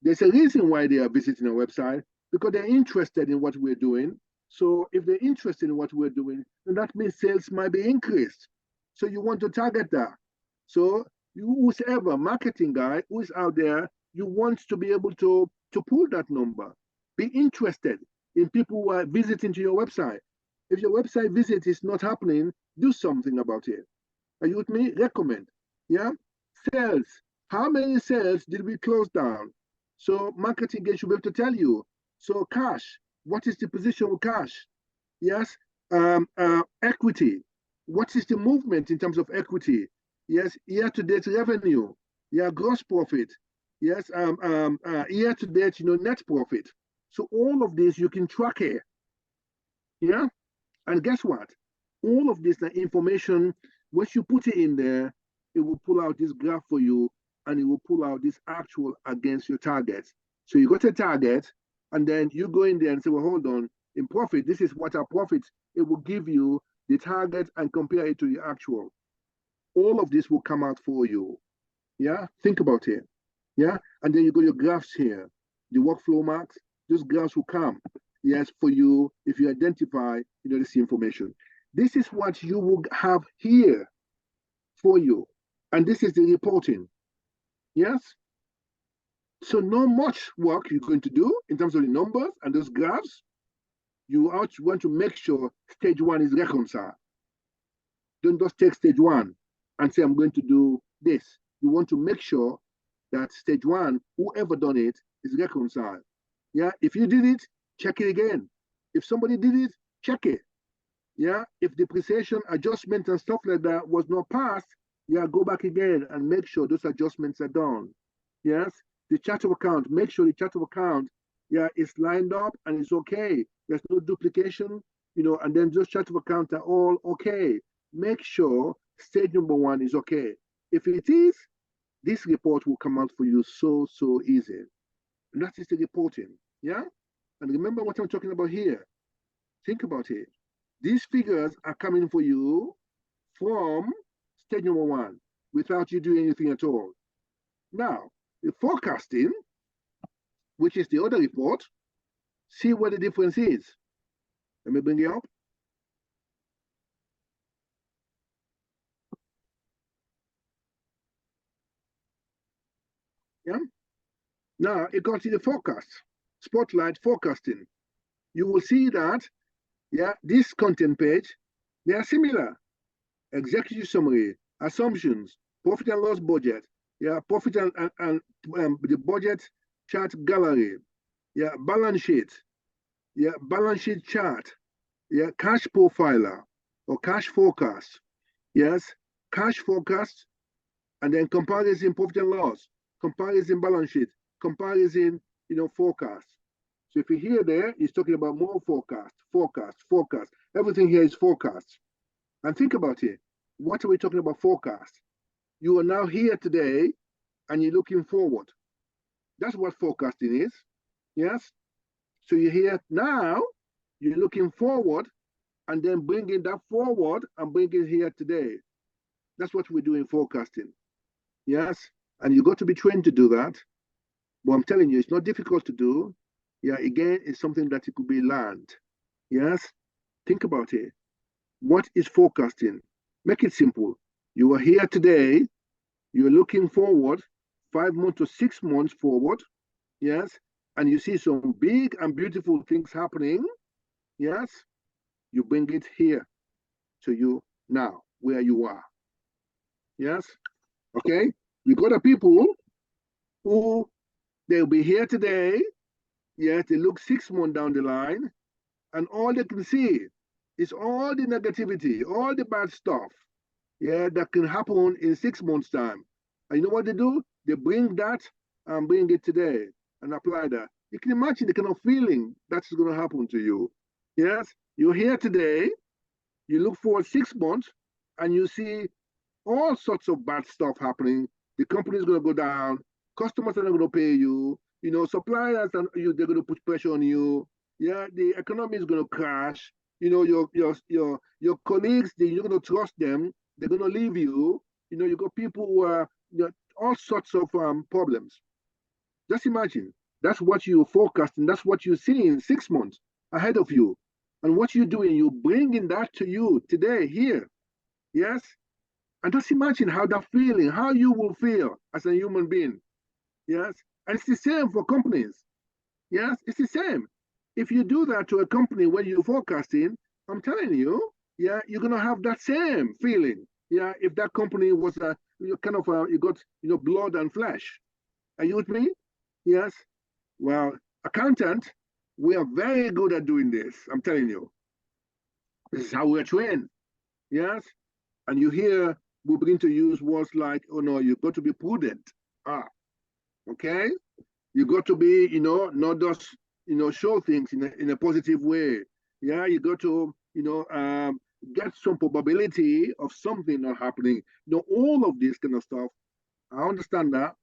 There's a reason why they are visiting our website, because they're interested in what we're doing. So if they're interested in what we're doing, then that means sales might be increased. So you want to target that. So whoever marketing guy who is out there, you want to be able to pull that number. Be interested in people who are visiting to your website. If your website visit is not happening, do something about it. Are you with me? Recommend. Yeah. Sales. How many sales did we close down? So marketing guy should be able to tell you. So cash. What is the position of cash? Yes. Equity. What is the movement in terms of equity? Yes. Year-to-date revenue. Yeah. Gross profit. Yes. Year-to-date, net profit. So all of this you can track here. Yeah. And guess what? All of this information, once you put it in there, it will pull out this graph for you, and it will pull out this actual against your targets. So you got a target, and then you go in there and say, well, hold on, in profit, this is what our profit, it will give you the target and compare it to the actual. All of this will come out for you. Yeah, think about it. Yeah, and then you got your graphs here, the workflow marks, those graphs will come. Yes, for you, if you identify, this information. This is what you will have here for you. And this is the reporting. Yes? So not much work you're going to do in terms of the numbers and those graphs. You want to make sure stage one is reconciled. Don't just take stage one and say, I'm going to do this. You want to make sure that stage one, whoever done it, is reconciled. Yeah, if you did it, check it again. If somebody did it, check it. Yeah, if depreciation adjustment and stuff like that was not passed, yeah, go back again and make sure those adjustments are done. Yes, the chart of account, make sure the chart of account, yeah, is lined up and it's okay. There's no duplication, and then those chart of account are all okay. Make sure stage number one is okay. If it is, this report will come out for you so easy. And that is the reporting. Yeah, and remember what I'm talking about here. Think about it. These figures are coming for you from stage number one without you doing anything at all. Now, the forecasting, which is the other report, see what the difference is. Let me bring it up. Yeah. Now, it got to the forecast, spotlight forecasting. You will see that, yeah, this content page, they are similar. Executive summary, assumptions, profit and loss budget, yeah, profit and the budget chart gallery, yeah, balance sheet, yeah, balance sheet chart, yeah, cash profiler or cash forecast, yes, cash forecast, and then comparison profit and loss, comparison balance sheet, comparison, forecast. So if you hear there, he's talking about more forecast. Everything here is forecast. And think about it. What are we talking about forecast? You are now here today and you're looking forward. That's what forecasting is. Yes? So you're here now, you're looking forward, and then bringing that forward and bringing it here today. That's what we're doing forecasting. Yes? And you got to be trained to do that. But I'm telling you, it's not difficult to do. Yeah, again, it's something that it could be learned. Yes, think about it. What is forecasting? Make it simple. You are here today. You're looking forward 5 months to 6 months forward. Yes, and you see some big and beautiful things happening. Yes, you bring it here to you now, where you are. Yes, okay. You got the people who they'll be here today. Yes, they look 6 months down the line, and all they can see is all the negativity, all the bad stuff, yeah, that can happen in 6 months' time. And you know what they do? They bring that and bring it today and apply that. You can imagine the kind of feeling that's going to happen to you. Yes, you're here today, you look forward 6 months, and you see all sorts of bad stuff happening. The company is going to go down. Customers are not going to pay you. You know, suppliers and they're going to put pressure on you. Yeah, the economy is going to crash. You know, your colleagues, you're going to trust them. They're going to leave you. You know, you got people who are all sorts of problems. Just imagine that's what you're forecasting. That's what you see in 6 months ahead of you. And what you're doing, you're bringing that to you today, here. Yes? And just imagine how that feeling, how you will feel as a human being. Yes. And it's the same for companies. Yes, it's the same. If you do that to a company when you're forecasting, I'm telling you, yeah, you're gonna have that same feeling. Yeah, if that company was a kind of you got blood and flesh. Are you with me? Yes. Well, accountant, we are very good at doing this. I'm telling you. This is how we're trained. Yes. And you hear we begin to use words like, oh no, you've got to be prudent. Okay? You got to be, not just, show things in a positive way. Yeah, you got to, get some probability of something not happening. All of this kind of stuff. I understand that.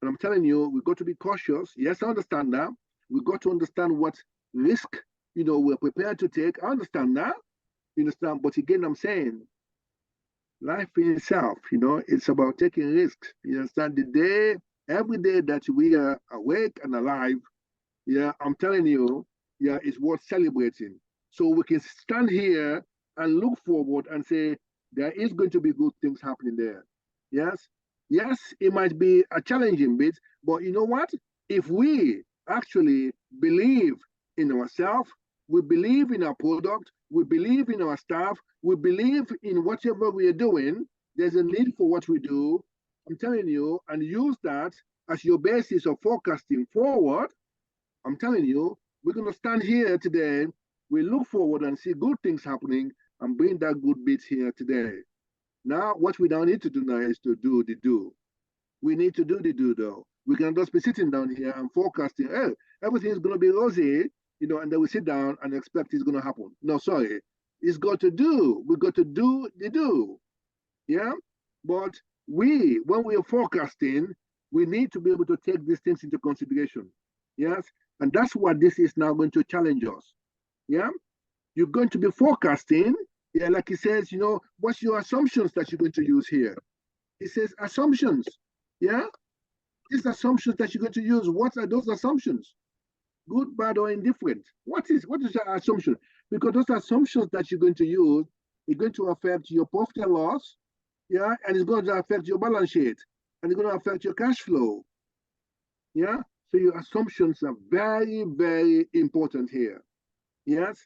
And I'm telling you, we've got to be cautious. Yes, I understand that. We've got to understand what risk, we're prepared to take. I understand that. You understand? But again, I'm saying life in itself, it's about taking risks. You understand? Every day that we are awake and alive, yeah, I'm telling you, yeah, it's worth celebrating. So we can stand here and look forward and say, there is going to be good things happening there. Yes? Yes, it might be a challenging bit, but you know what? If we actually believe in ourselves, we believe in our product, we believe in our staff, we believe in whatever we are doing, there's a need for what we do, I'm telling you, and use that as your basis of forecasting forward. I'm telling you, we're going to stand here today, we look forward and see good things happening and bring that good bit here today. Now, what we now need to do now is to do the do. We need to do the do, though. We cannot just be sitting down here and forecasting, hey, everything is going to be rosy, and then we sit down and expect it's going to happen. No, sorry. It's got to do. We got to do the do. Yeah? But when we are forecasting, we need to be able to take these things into consideration. Yes? And that's what this is now going to challenge us. Yeah? You're going to be forecasting. Yeah, like he says, what's your assumptions that you're going to use here? He says assumptions. Yeah? These assumptions that you're going to use, what are those assumptions? Good, bad, or indifferent? What is your assumption? Because those assumptions that you're going to use are going to affect your profit and loss, yeah, and it's going to affect your balance sheet, and it's going to affect your cash flow. Yeah? So your assumptions are very, very important here. Yes?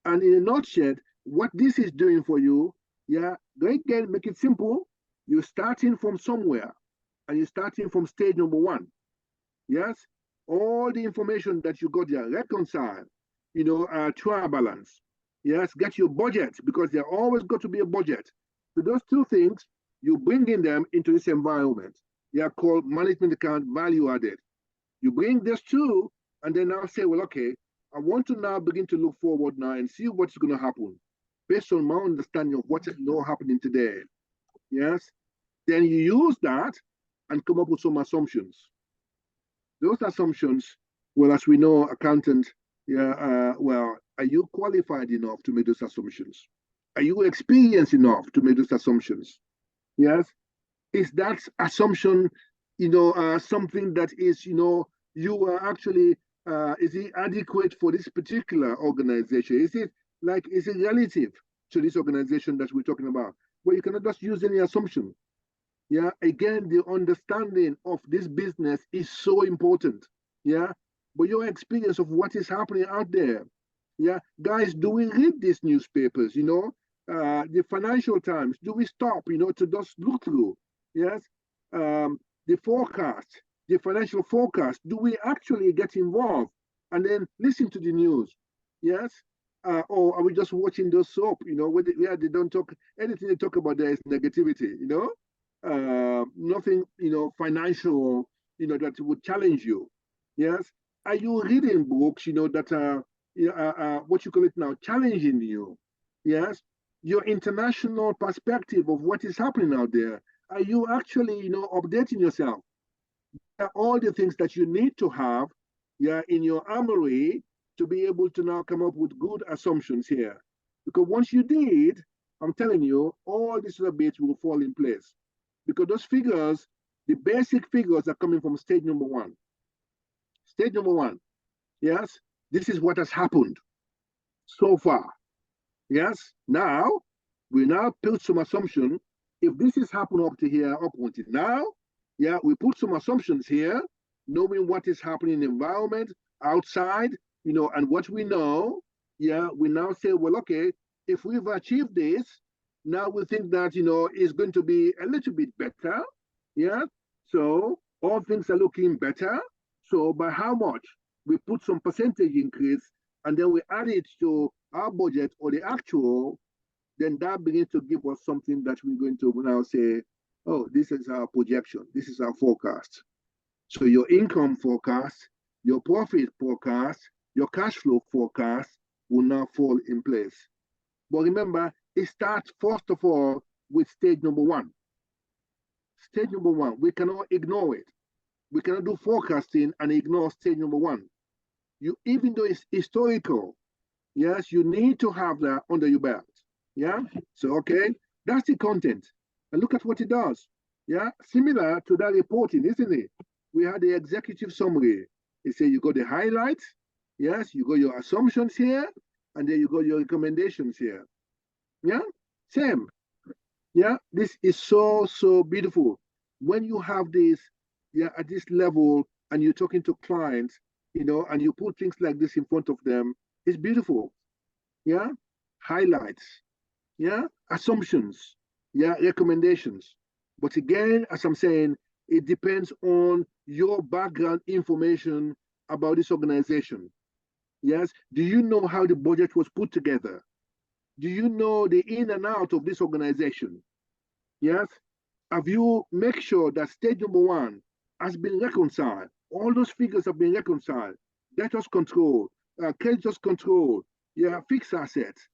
And in a nutshell, what this is doing for you, yeah, go again, make it simple. You're starting from somewhere, and you're starting from stage number 1. Yes? All the information that you got there, reconcile, trial balance. Yes, get your budget, because there always got to be a budget. So those two things, you bringing them into this environment. They are called management account value added. You bring this two, and then now say, well, okay, I want to now begin to look forward now and see what's going to happen based on my understanding of what's happening today. Yes, then you use that and come up with some assumptions. Those assumptions, well, as we know, accountant, well, are you qualified enough to make those assumptions? Are you experienced enough to make those assumptions? Yes. is that assumption, something that is, you are actually, is it adequate for this particular organization? Is it relative to this organization that we're talking about? Well, you cannot just use any assumption. Yeah, again, the understanding of this business is so important. Yeah, but your experience of what is happening out there. Yeah, guys, do we read these newspapers? The Financial Times. Do we stop? To just look through? Yes, the forecast, the financial forecast. Do we actually get involved and then listen to the news? Yes, or are we just watching those soap? Where they don't talk anything they talk about there is negativity. Nothing, financial, that would challenge you. Yes. Are you reading books, that are, what you call it now, challenging you? Yes. Your international perspective of what is happening out there. Are you actually, updating yourself? All the things that you need to have, in your armory to be able to now come up with good assumptions here. Because once you did, I'm telling you, all these other bits will fall in place. Because those figures, the basic figures are coming from stage number one. Stage number one, yes, this is what has happened so far. Yes, now, we now put some assumption. If this is happening up to here, up until now, we put some assumptions here, knowing what is happening in the environment, outside, and what we know. We now say, well, okay, if we've achieved this, now we think that, it's going to be a little bit better. So all things are looking better. So by how much? We put some percentage increase and then we add it to our budget or the actual, then that begins to give us something that we're going to now say, oh, this is our projection. This is our forecast. So your income forecast, your profit forecast, your cash flow forecast will now fall in place. But remember, it starts first of all with stage number one. Stage number one, we cannot ignore it. We cannot do forecasting and ignore stage number one. Even though it's historical, yes, you need to have that under your belt. So okay, that's the content. And look at what it does. Similar to that reporting, isn't it? We had the executive summary. It says you got the highlights, yes, you got your assumptions here, and then you got your recommendations here. Same. This is so beautiful. When you have this, at this level, and you're talking to clients, and you put things like this in front of them, it's beautiful. Highlights. Assumptions. Recommendations. But again, as I'm saying, it depends on your background information about this organization. Yes. Do you know how the budget was put together? Do you know the in and out of this organization? Yes. Have you make sure that stage number one has been reconciled? All those figures have been reconciled. Debtors control, creditors control, fixed assets,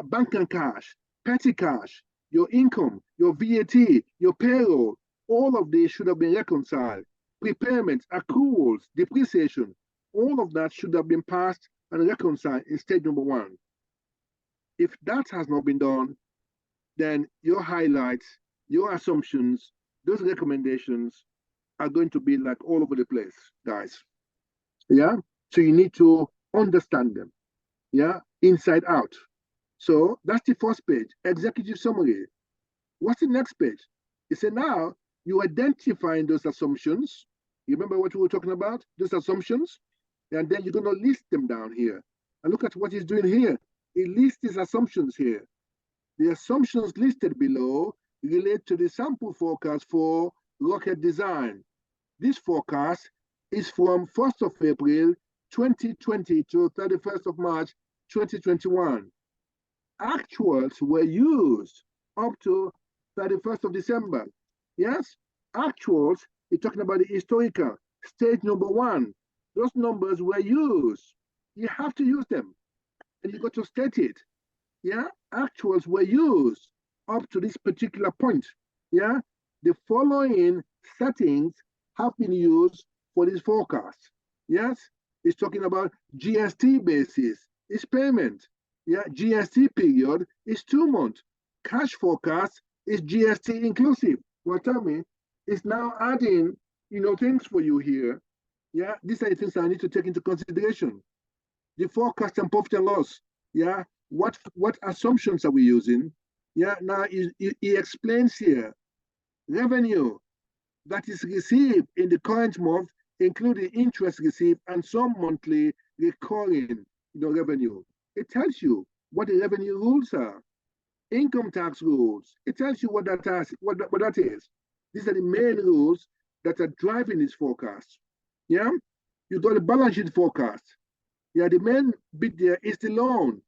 bank and cash, petty cash, your income, your VAT, your payroll, all of these should have been reconciled. Prepayments, accruals, depreciation, all of that should have been passed and reconciled in stage number one. If that has not been done, then your highlights, your assumptions, those recommendations are going to be like all over the place, guys. So you need to understand them, inside out. So that's the first page, executive summary. What's the next page? It said now you identifying those assumptions. You remember what we were talking about? Those assumptions, and then you're going to list them down here. And look at what he's doing here. He lists his assumptions here. The assumptions listed below relate to the sample forecast for rocket design. This forecast is from 1st of April 2020 to 31st of March 2021. Actuals were used up to 31st of December. Yes, actuals, you're talking about the historical, stage number one. Those numbers were used. You have to use them. And you got to state it. Actuals were used up to this particular point. The following settings have been used for this forecast. Yes, it's talking about GST basis, it's payment. GST period is 2 months. Cash forecast is GST inclusive. Well, tell me, it's now adding, things for you here. Yeah, these are the things I need to take into consideration. The forecast and profit and loss. Yeah, what assumptions are we using? Yeah, now he explains here revenue that is received in the current month, including interest received and some monthly recurring revenue. It tells you what the revenue rules are. Income tax rules. It tells you what that is. These are the main rules that are driving this forecast. Yeah, you got the balance sheet forecast. Yeah, the main bit there is the loan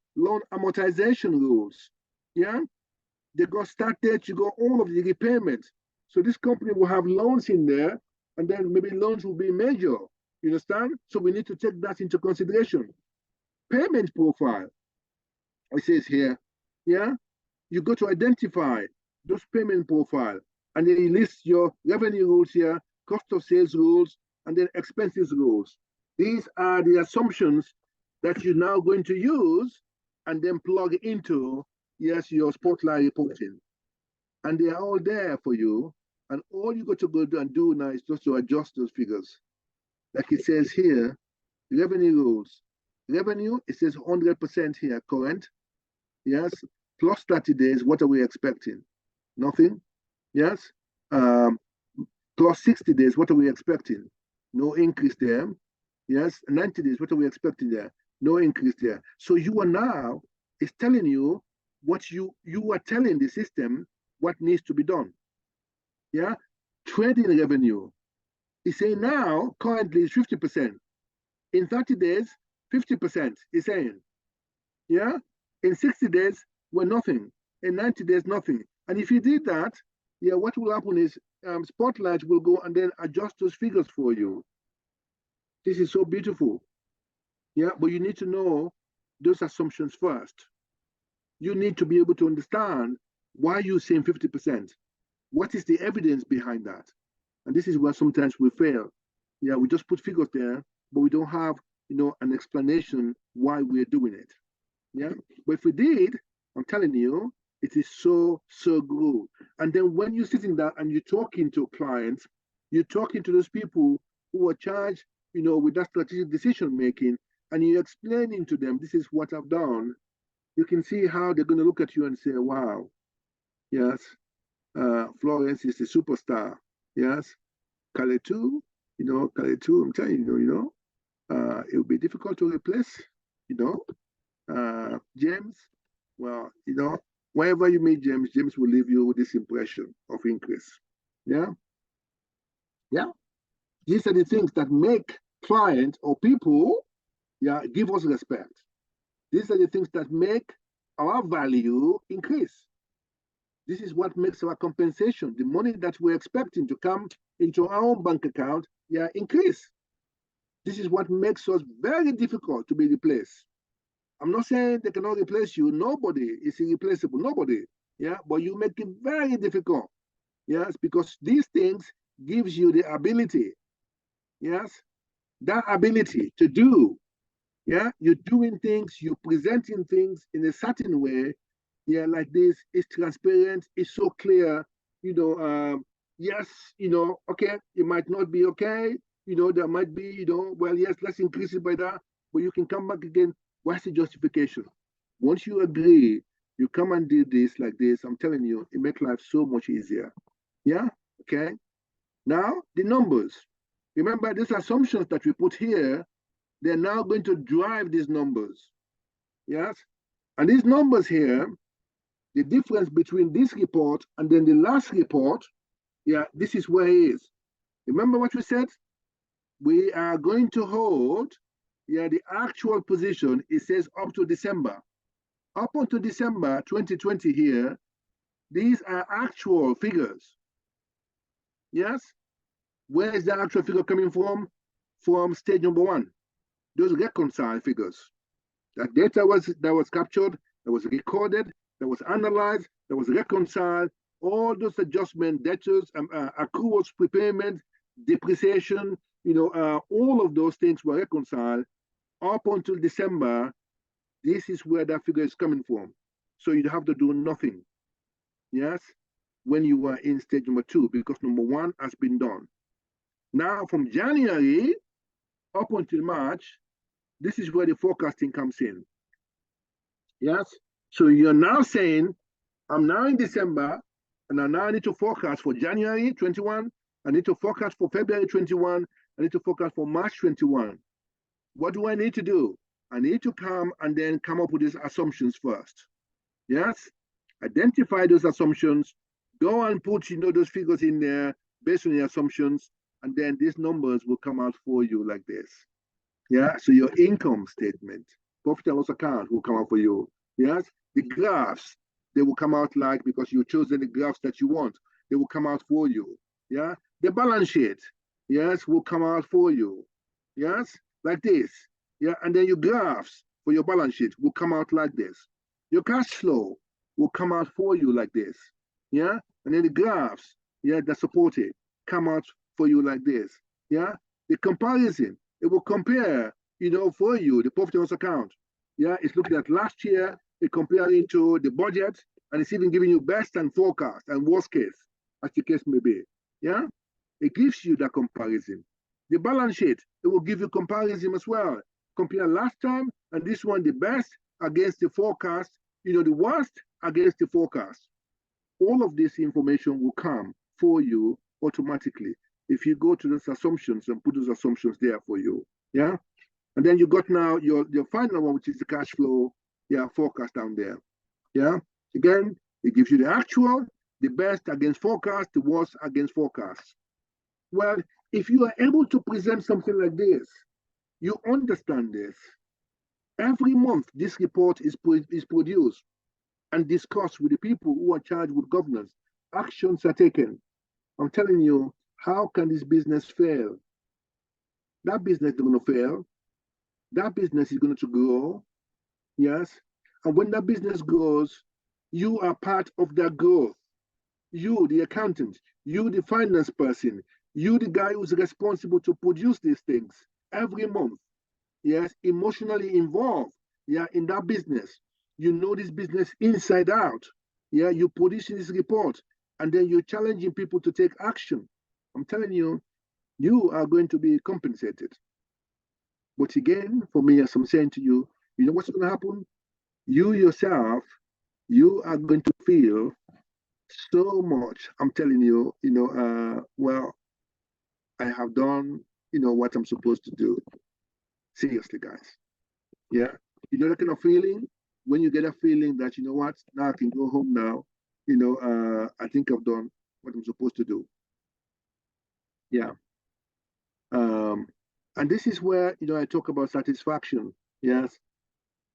amortization rules. Yeah, they got start date, you got all of the repayment. So this company will have loans in there, and then maybe loans will be major. You understand? So we need to take that into consideration. Payment profile. It says here, yeah, you got to identify those payment profile, and then you list your revenue rules here, cost of sales rules, and then expenses rules. These are the assumptions that you're now going to use and then plug into, yes, your spotlight reporting. And they are all there for you. And all you got to go and do now is just to adjust those figures. Like it says here, revenue rules. Revenue, it says 100% here, current. Yes, plus 30 days, what are we expecting? Nothing. Yes. Plus 60 days, what are we expecting? No increase there. Yes. 90 days, what are we expecting there? No increase there. So you are now, it's telling you what you are telling the system what needs to be done. Yeah. Trading revenue. It's saying now, currently, is 50%. In 30 days, 50%, is saying. Yeah. In 60 days, we're nothing. In 90 days, nothing. And if you did that, yeah, what will happen is Spotlight will go and then adjust those figures for you. This is so beautiful. Yeah, but you need to know those assumptions first. You need to be able to understand why you're saying 50%. What is the evidence behind that? And this is where sometimes we fail. Yeah, we just put figures there, but we don't have, an explanation why we're doing it. Yeah, but if we did, I'm telling you, it is so good. And then when you're sitting there and you're talking to clients, you're talking to those people who are charged, with that strategic decision making, and you're explaining to them, this is what I've done. You can see how they're going to look at you and say, wow, yes, Florence is the superstar. Yes, Kaletu, Kaletu, I'm telling you, it will be difficult to replace, James, well, wherever you meet James, James will leave you with this impression of increase. Yeah. Yeah. These are the things that make clients or people, give us respect. These are the things that make our value increase. This is what makes our compensation, the money that we're expecting to come into our own bank account, increase. This is what makes us very difficult to be replaced. I'm not saying they cannot replace you. Nobody is irreplaceable. Nobody. Yeah, but you make it very difficult. Yes, because these things gives you the ability. Yes, that ability to do. Yeah, you're doing things, you're presenting things in a certain way. Yeah, like this. It's transparent. It's so clear. Yes, okay, it might not be okay. There might be, well, yes, let's increase it by that. But you can come back again. What's the justification? Once you agree, you come and do this like this, I'm telling you, it makes life so much easier. Yeah? Okay? Now, the numbers. Remember, these assumptions that we put here, they're now going to drive these numbers. Yes? And these numbers here, the difference between this report and then the last report, this is where it is. Remember what we said? We are going to hold, the actual position, it says up to December. Up until December 2020 here, these are actual figures. Yes? Where is the actual figure coming from? From stage number 1. Those reconciled figures. That data that was captured, that was recorded, that was analyzed, that was reconciled. All those adjustment, debtors, accruals, prepayment, depreciation, all of those things were reconciled up until December. This is where that figure is coming from. So you have to do nothing. Yes. when you were in stage number 2, because number 1 has been done. Now, from January up until March, this is where the forecasting comes in. Yes? So you're now saying, I'm now in December, and I now need to forecast for January 21. I need to forecast for February 21. I need to forecast for March 21. What do I need to do? I need to come and then come up with these assumptions first. Yes? Identify those assumptions. Go and put, those figures in there based on the assumptions, and then these numbers will come out for you like this. Yeah, so your income statement, profit and loss account will come out for you. Yes, the graphs, they will come out like, because you've chosen the graphs that you want, they will come out for you. Yeah, the balance sheet, yes, will come out for you. Yes, like this. Yeah, and then your graphs for your balance sheet will come out like this. Your cash flow will come out for you like this. Yeah, and then the graphs, yeah, that support it, come out for you like this. Yeah, the comparison, it will compare, for you, the profit and loss account. Yeah, it's looking at last year, it comparing to the budget, and it's even giving you best and forecast and worst case, as the case may be. Yeah, it gives you that comparison. The balance sheet, it will give you comparison as well. Compare last time and this one, the best against the forecast, the worst against the forecast. All of this information will come for you automatically if you go to those assumptions and put those assumptions there for you. Yeah. And then you got now your final one, which is the cash flow, forecast down there. Yeah. Again, it gives you the actual, the best against forecast, the worst against forecast. Well, if you are able to present something like this, you understand this. Every month, this report is produced and discussed with the people who are charged with governance. Actions are taken. I'm telling you, how can this business fail? That business is going to fail. That business is going to grow. Yes. And when that business grows, you are part of that growth. You, the accountant, you, the finance person, you, the guy who's responsible to produce these things every month. Yes, emotionally involved, in that business. You know this business inside out. Yeah, you're producing this report, and then you're challenging people to take action. I'm telling you, you are going to be compensated. But again, for me, as I'm saying to you, you know what's going to happen? You yourself, you are going to feel so much. I'm telling you, well, I have done, what I'm supposed to do. Seriously, guys. Yeah. You know that kind of feeling? When you get a feeling that, what, now I can go home now, I think I've done what I'm supposed to do. Yeah. And this is where, I talk about satisfaction. Yes.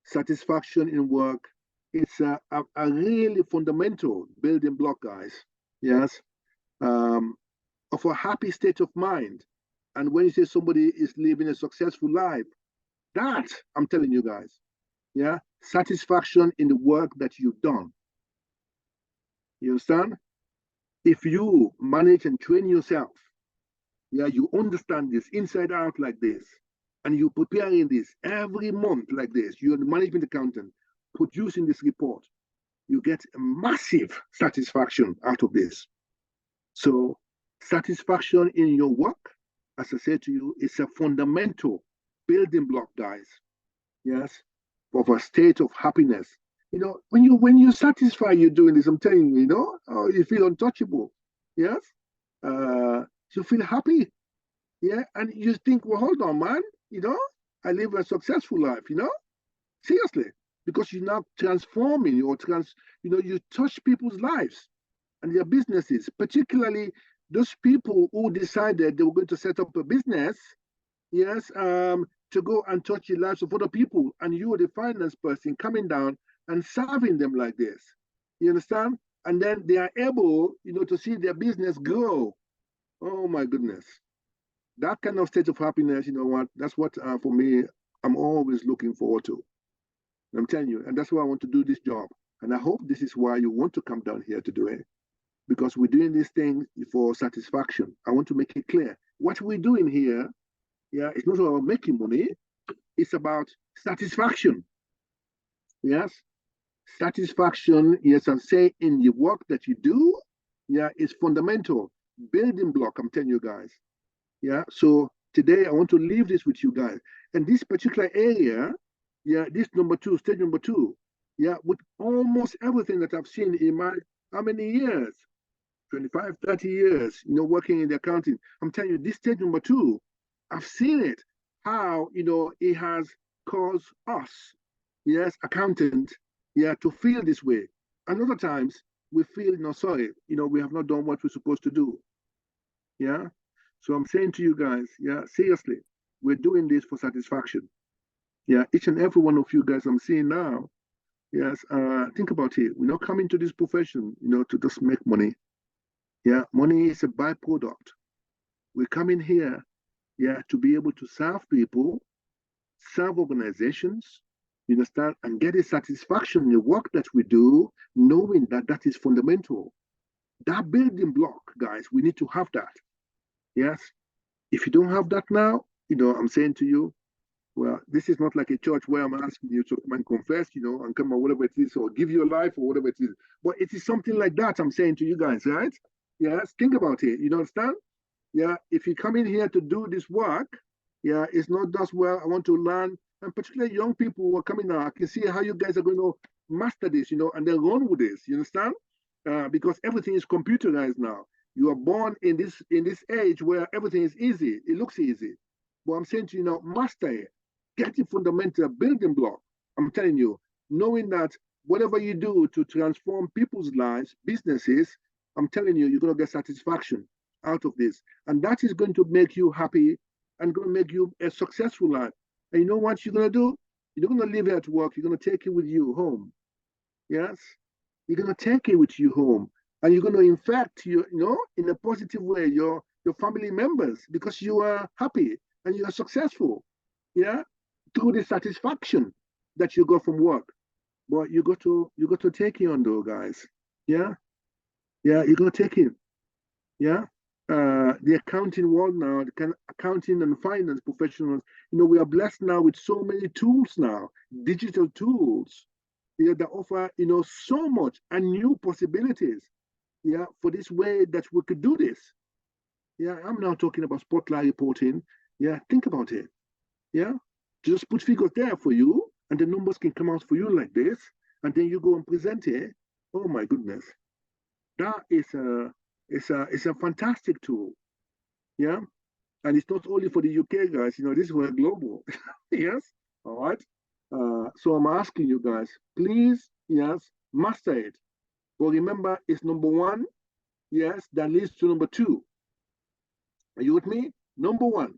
Satisfaction in work. It's a really fundamental building block, guys. Yes. Of a happy state of mind. And when you say somebody is living a successful life, that, I'm telling you guys, yeah, satisfaction in the work that you've done. You understand? If you manage and train yourself, you understand this inside out like this, and you're preparing this every month like this, you're the management accountant producing this report, you get a massive satisfaction out of this. So satisfaction in your work, as I said to you, is a fundamental building block, guys. Yes, of a state of happiness. When you satisfy you're doing this, I'm telling you, you feel untouchable. Yes, you feel happy. Yeah, and you think, well, hold on, man. I live a successful life. Seriously, because you're now transforming you touch people's lives and their businesses, particularly those people who decided they were going to set up a business. Yes, to go and touch the lives of other people, and you are the finance person coming down and serving them like this. You understand? And then they are able, to see their business grow. Oh my goodness. That kind of state of happiness, that's what, for me, I'm always looking forward to. I'm telling you, and that's why I want to do this job. And I hope this is why you want to come down here to do it. Because we're doing this thing for satisfaction. I want to make it clear. What we're doing here, it's not about making money. It's about satisfaction. Yes. Satisfaction, yes, and say in the work that you do, yeah, is fundamental, building block, I'm telling you guys. Yeah, so today I want to leave this with you guys. And this particular area, yeah, this number two, stage number two, yeah, with almost everything that I've seen in my, how many years? 25, 30 years, you know, working in the accounting. I'm telling you, this stage number two, I've seen it, how, you know, it has caused us, yes, accountant, yeah, to feel this way. And other times we feel, no, sorry, you know, we have not done what we're supposed to do. Yeah. So I'm saying to you guys, yeah, seriously, we're doing this for satisfaction. Yeah, each and every one of you guys I'm seeing now, yes, think about it. We're not coming to this profession, you know, to just make money. Yeah, money is a byproduct. We're coming here, yeah, to be able to serve people, serve organizations, you understand, and get a satisfaction in the work that we do, knowing that that is fundamental. That building block, guys, we need to have that. Yes. If you don't have that now, you know, I'm saying to you, well, this is not like a church where I'm asking you to come and confess, you know, and come on, whatever it is, or give your life or whatever it is. But it is something like that I'm saying to you guys, right? Yes, think about it. You understand? Yeah, if you come in here to do this work, yeah, it's not just, well, I want to learn, and particularly young people who are coming now, I can see how you guys are going to master this, you know, and then run with this, you understand? Because everything is computerized now. You are born in this age where everything is easy. It looks easy. But I'm saying to you now, master it. Get the fundamental building block. I'm telling you, knowing that whatever you do to transform people's lives, businesses, I'm telling you, you're going to get satisfaction out of this. And that is going to make you happy and going to make you a successful life. And you know what you're going to do? You're not going to leave here to work. You're going to take it with you home. Yes? You're going to take it with you home. And you're going to infect your, you know, in a positive way, your family members, because you are happy and you are successful. Yeah? Through the satisfaction that you got from work. But you got to take it on though, guys. Yeah? Yeah, you're gonna take it. Yeah. The accounting world now, the accounting and finance professionals, you know, we are blessed now with so many tools now, digital tools, yeah, that offer, you know, so much and new possibilities, yeah, for this way that we could do this. Yeah, I'm now talking about spotlight reporting. Yeah, think about it. Yeah, just put figures there for you, and the numbers can come out for you like this, and then you go and present it. Oh my goodness, that is a fantastic tool. Yeah, and it's not only for the UK guys. You know, this is for global. Yes, all right. So I'm asking you guys, please, yes, master it. But remember, it's number one, yes, that leads to number two. Are you with me? Number one.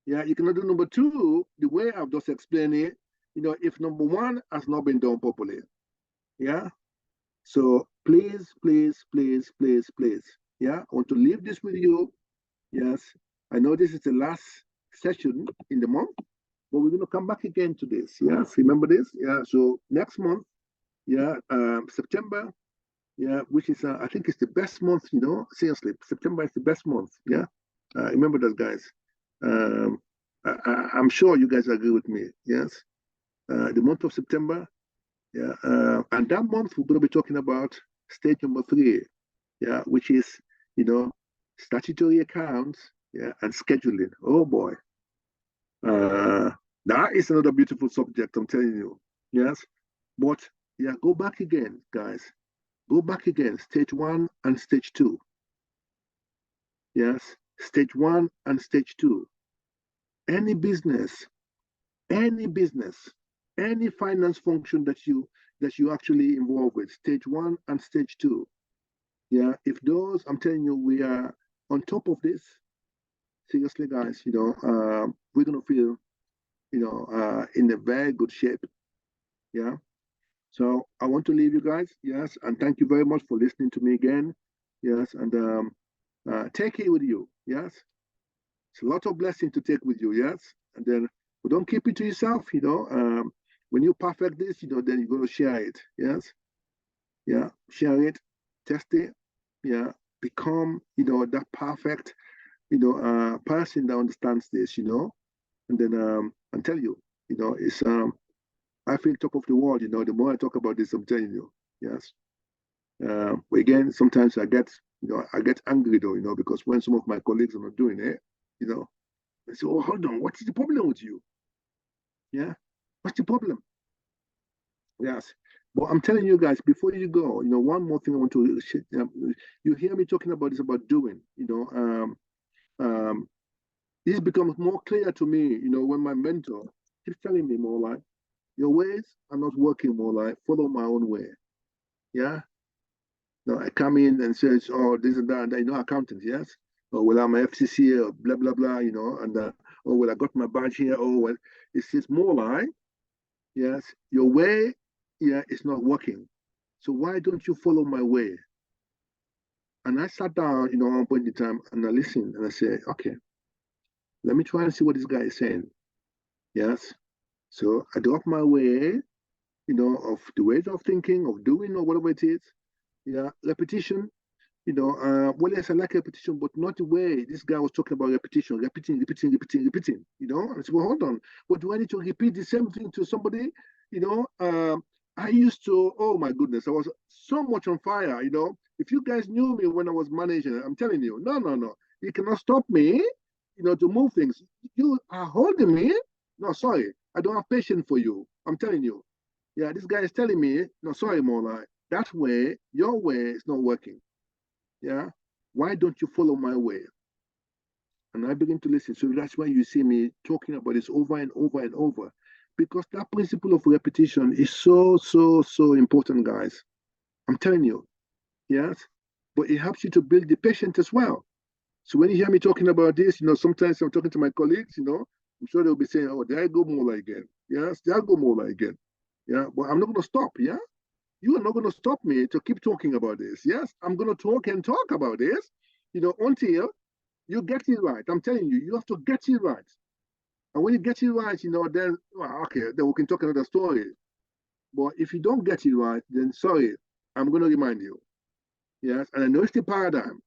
Yeah, you cannot do number two the way I've just explained it, you know, if number one has not been done properly. Yeah. So please, please, please, please, please. Yeah, I want to leave this with you. Yes. I know this is the last session in the month, but we're going to come back again to this. Yes. Remember this? Yeah. So next month, yeah, September, yeah, which is, I think it's the best month, you know, seriously, September is the best month. Yeah. Remember that, guys. I'm sure you guys agree with me. Yes. The month of September. Yeah. And that month, we're going to be talking about stage number 3. Yeah. Which is, you know, statutory accounts. Yeah. And scheduling. Oh, boy. That is another beautiful subject, I'm telling you. Yes. But, yeah, go back again, guys. Go back again. Stage 1 and stage 2. Yes. Stage 1 and stage 2. Any business, any finance function that you actually involve with, stage 1 and stage 2. Yeah, if those, I'm telling you, we are on top of this. Seriously, guys, you know, we're gonna feel, you know, in a very good shape. Yeah. So I want to leave you guys. Yes, and thank you very much for listening to me again. Yes, and take it with you. Yes, it's a lot of blessing to take with you. Yes, and then but don't keep it to yourself. You know, when you perfect this, you know, then you're gonna share it. Yes, yeah, share it, test it. Yeah, become, you know, that perfect, you know, person that understands this. You know, and then I tell you, you know, it's I feel top of the world. You know, the more I talk about this, I'm telling you. Yes. But again, sometimes I get You know, I get angry though, you know, because when some of my colleagues are not doing it, you know, I say, oh, hold on, what is the problem with you? Yeah, what's the problem? Yes. But I'm telling you guys, before you go, you know, one more thing I want to, you hear me talking about this about doing, you know, this becomes more clear to me, you know, when my mentor keeps telling me more like, your ways are not working, more like, follow my own way. Yeah. No, I come in and says, oh, this and that, and you know, accountant, yes. Oh, well, I'm a FCC, or blah, blah, blah, you know, and, oh, well, I got my badge here. Oh, well, it's more like, yes, your way, yeah, is not working. So why don't you follow my way? And I sat down, you know, at one point in time, and I listened, and I said, okay, let me try and see what this guy is saying. Yes. So I drop my way, you know, of the ways of thinking, of doing, or whatever it is. Yeah, repetition. You know, well, yes, I like repetition, but not the way this guy was talking about repetition, repeating. You know, and I said, well, hold on, but do I need to repeat the same thing to somebody? You know, I used to, oh my goodness, I was so much on fire. You know, if you guys knew me when I was managing, I'm telling you, no, you cannot stop me. You know, to move things. You are holding me. No, sorry, I don't have patience for you. I'm telling you. Yeah, this guy is telling me, no, sorry, Mola, that way, your way is not working. Yeah. Why don't you follow my way? And I begin to listen. So that's why you see me talking about this over and over and over. Because that principle of repetition is so important, guys. I'm telling you. Yes. But it helps you to build the patience as well. So when you hear me talking about this, you know, sometimes I'm talking to my colleagues, you know, I'm sure they'll be saying, oh, there I go Mola again. Yes, there I go Mola again. Yeah. But I'm not going to stop. Yeah. You are not going to stop me to keep talking about this. Yes, I'm going to talk and talk about this, you know, until you get it right. I'm telling you, you have to get it right. And when you get it right, you know, then, well, okay, then we can talk another story. But if you don't get it right, then sorry, I'm going to remind you. Yes, and I know it's the paradigm.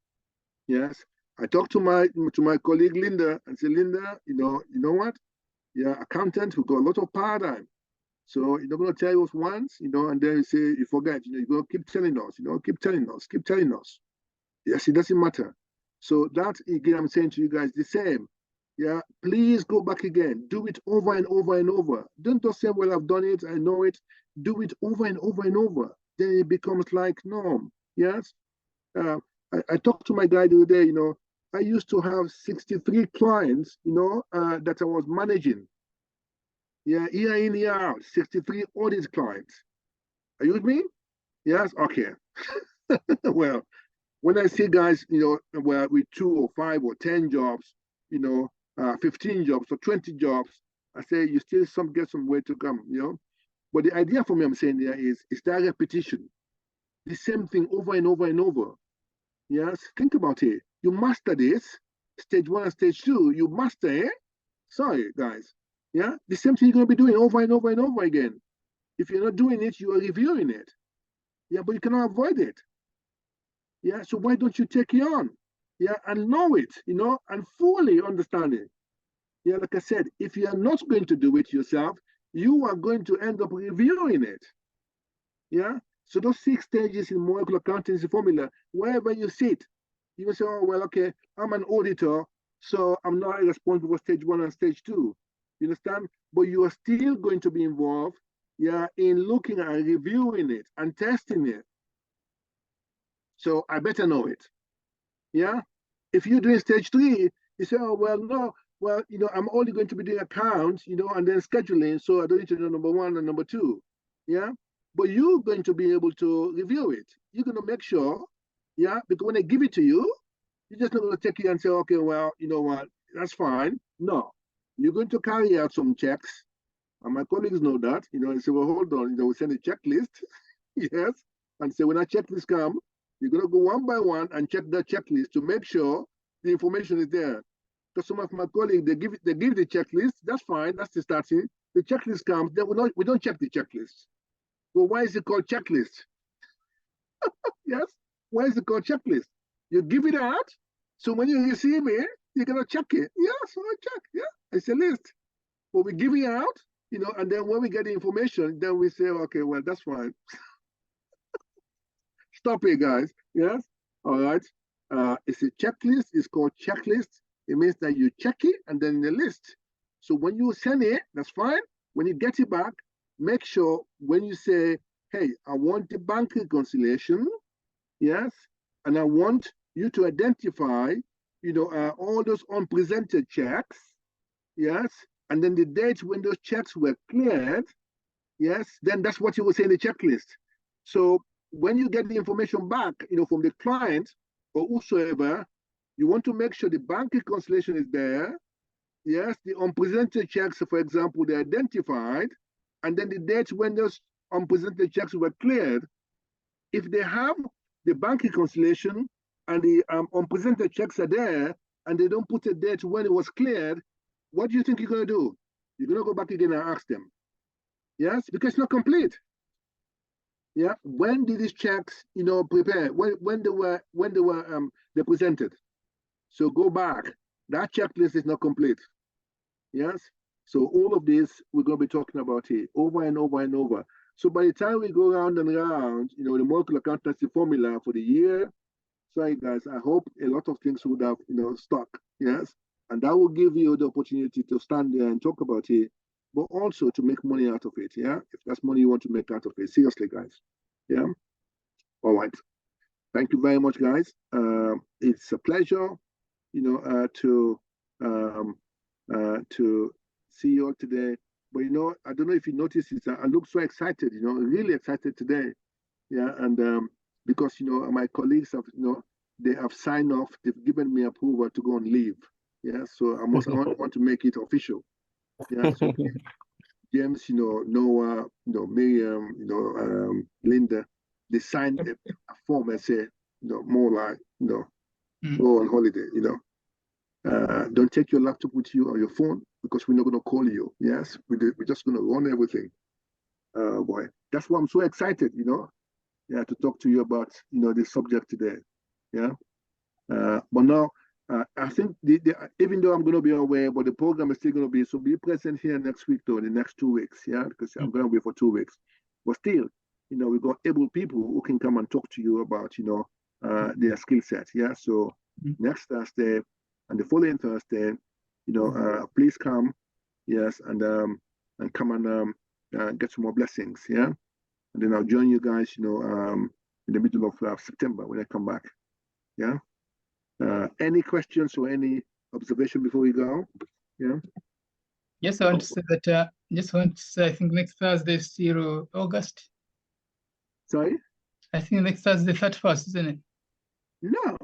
Yes, I talked to my colleague Linda and said, Linda, you know what? Yeah, accountant who got a lot of paradigm. So you're not going to tell us once, you know, and then you say you forget. You know, you're going to keep telling us. You know, keep telling us, keep telling us. Yes, it doesn't matter. So that again, I'm saying to you guys the same. Yeah, please go back again. Do it over and over and over. Don't just say, "Well, I've done it. I know it." Do it over and over and over. Then it becomes like norm. Yes. I talked to my guy the other day. You know, I used to have 63 clients. You know, that I was managing. Yeah, year in, year out, 63 audit clients. Are you with me? Yes? Okay. Well, when I see guys, you know, where with 2 or 5 or 10 jobs, you know, 15 jobs or 20 jobs, I say you still get some way to come, you know. But the idea for me, I'm saying there is that repetition, the same thing over and over and over. Yes, think about it. You master this, stage 1 and stage 2, you master it. Sorry, guys. Yeah, the same thing you're going to be doing over and over and over again. If you're not doing it, you are reviewing it. Yeah, but you cannot avoid it. Yeah, so why don't you take it on? Yeah, and know it, you know, and fully understand it. Yeah, like I said, if you are not going to do it yourself, you are going to end up reviewing it. Yeah, so those 6 stages in Moracle Accountancy Formula, wherever you sit, you can say, oh, well, okay, I'm an auditor, so I'm not responsible for stage 1 and stage 2. You understand? But you are still going to be involved, yeah, in looking and reviewing it and testing it. So I better know it. Yeah. If you're doing stage 3, you say, oh, well, no, well, you know, I'm only going to be doing accounts, you know, and then scheduling. So I don't need to know number 1 and number 2. Yeah. But you're going to be able to review it. You're going to make sure, yeah, because when they give it to you, you're just not going to take it and say, okay, well, you know what, that's fine. No. You're going to carry out some checks. And my colleagues know that, you know, they say, well, hold on, you know, we send a checklist. Yes. And say, when that checklist comes, you're going to go one by one and check that checklist to make sure the information is there. Because some of my colleagues, they give the checklist. That's fine. That's the starting. The checklist comes. Then we don't check the checklist. Well, why is it called checklist? Yes. Why is it called checklist? You give it out. So when you receive it, you're going to check it. Yeah, so I check. Yeah, it's a list. But we give it out, you know, and then when we get the information, then we say, okay, well, that's fine. Stop it, guys. Yes. All right. It's a checklist. It's called checklist. It means that you check it and then in the list. So when you send it, that's fine. When you get it back, make sure when you say, hey, I want the bank reconciliation, yes, and I want you to identify, all those unpresented checks, yes, and then the date when those checks were cleared, yes, then that's what you will say in the checklist. So when you get the information back, from the client or whosoever, you want to make sure the bank reconciliation is there. Yes, the unpresented checks, for example, they're identified, and then the date when those unpresented checks were cleared. If they have the bank reconciliation and the unpresented checks are there, and they don't put a date when it was cleared, what do you think you're going to do? You're going to go back again and ask them. Yes, because it's not complete. Yeah, when did these checks, prepare? When they were they presented? So go back. That checklist is not complete. Yes. So all of this we're going to be talking about here over and over and over. So by the time we go round and round, the Moracle Accountancy Formula for the year, sorry guys, I hope a lot of things would have, stuck. Yes. And that will give you the opportunity to stand there and talk about it, but also to make money out of it. Yeah. If that's money you want to make out of it. Seriously, guys. Yeah. All right. Thank you very much, guys. It's a pleasure, to see you all today. But I don't know if you noticed it. I look so excited, really excited today. Yeah, and because my colleagues have, they have signed off. They've given me approval to go on leave. Yeah, so I want to make it official. Yeah, so James, Noah, Miriam, Linda, they signed a form and say, more like, go on holiday. Don't take your laptop with you or your phone because we're not going to call you. Yes, we're just going to run everything. Boy, that's why I'm so excited, to talk to you about, this subject today. Yeah. But now, I think even though I'm going to be away, but the program is still going to be, so be present here next week, though, the next 2 weeks. Yeah, because I'm going to be for 2 weeks. But still, we've got able people who can come and talk to you about, their skill set. Yeah. So next Thursday and the following Thursday, please come, yes, and come and get some more blessings, yeah. And then I'll join you guys, in the middle of September when I come back, yeah. Any questions or any observation before we go? Yeah. Yes, I want to say that. I think next Thursday is 0 August. Sorry. I think next Thursday 31st, isn't it? No,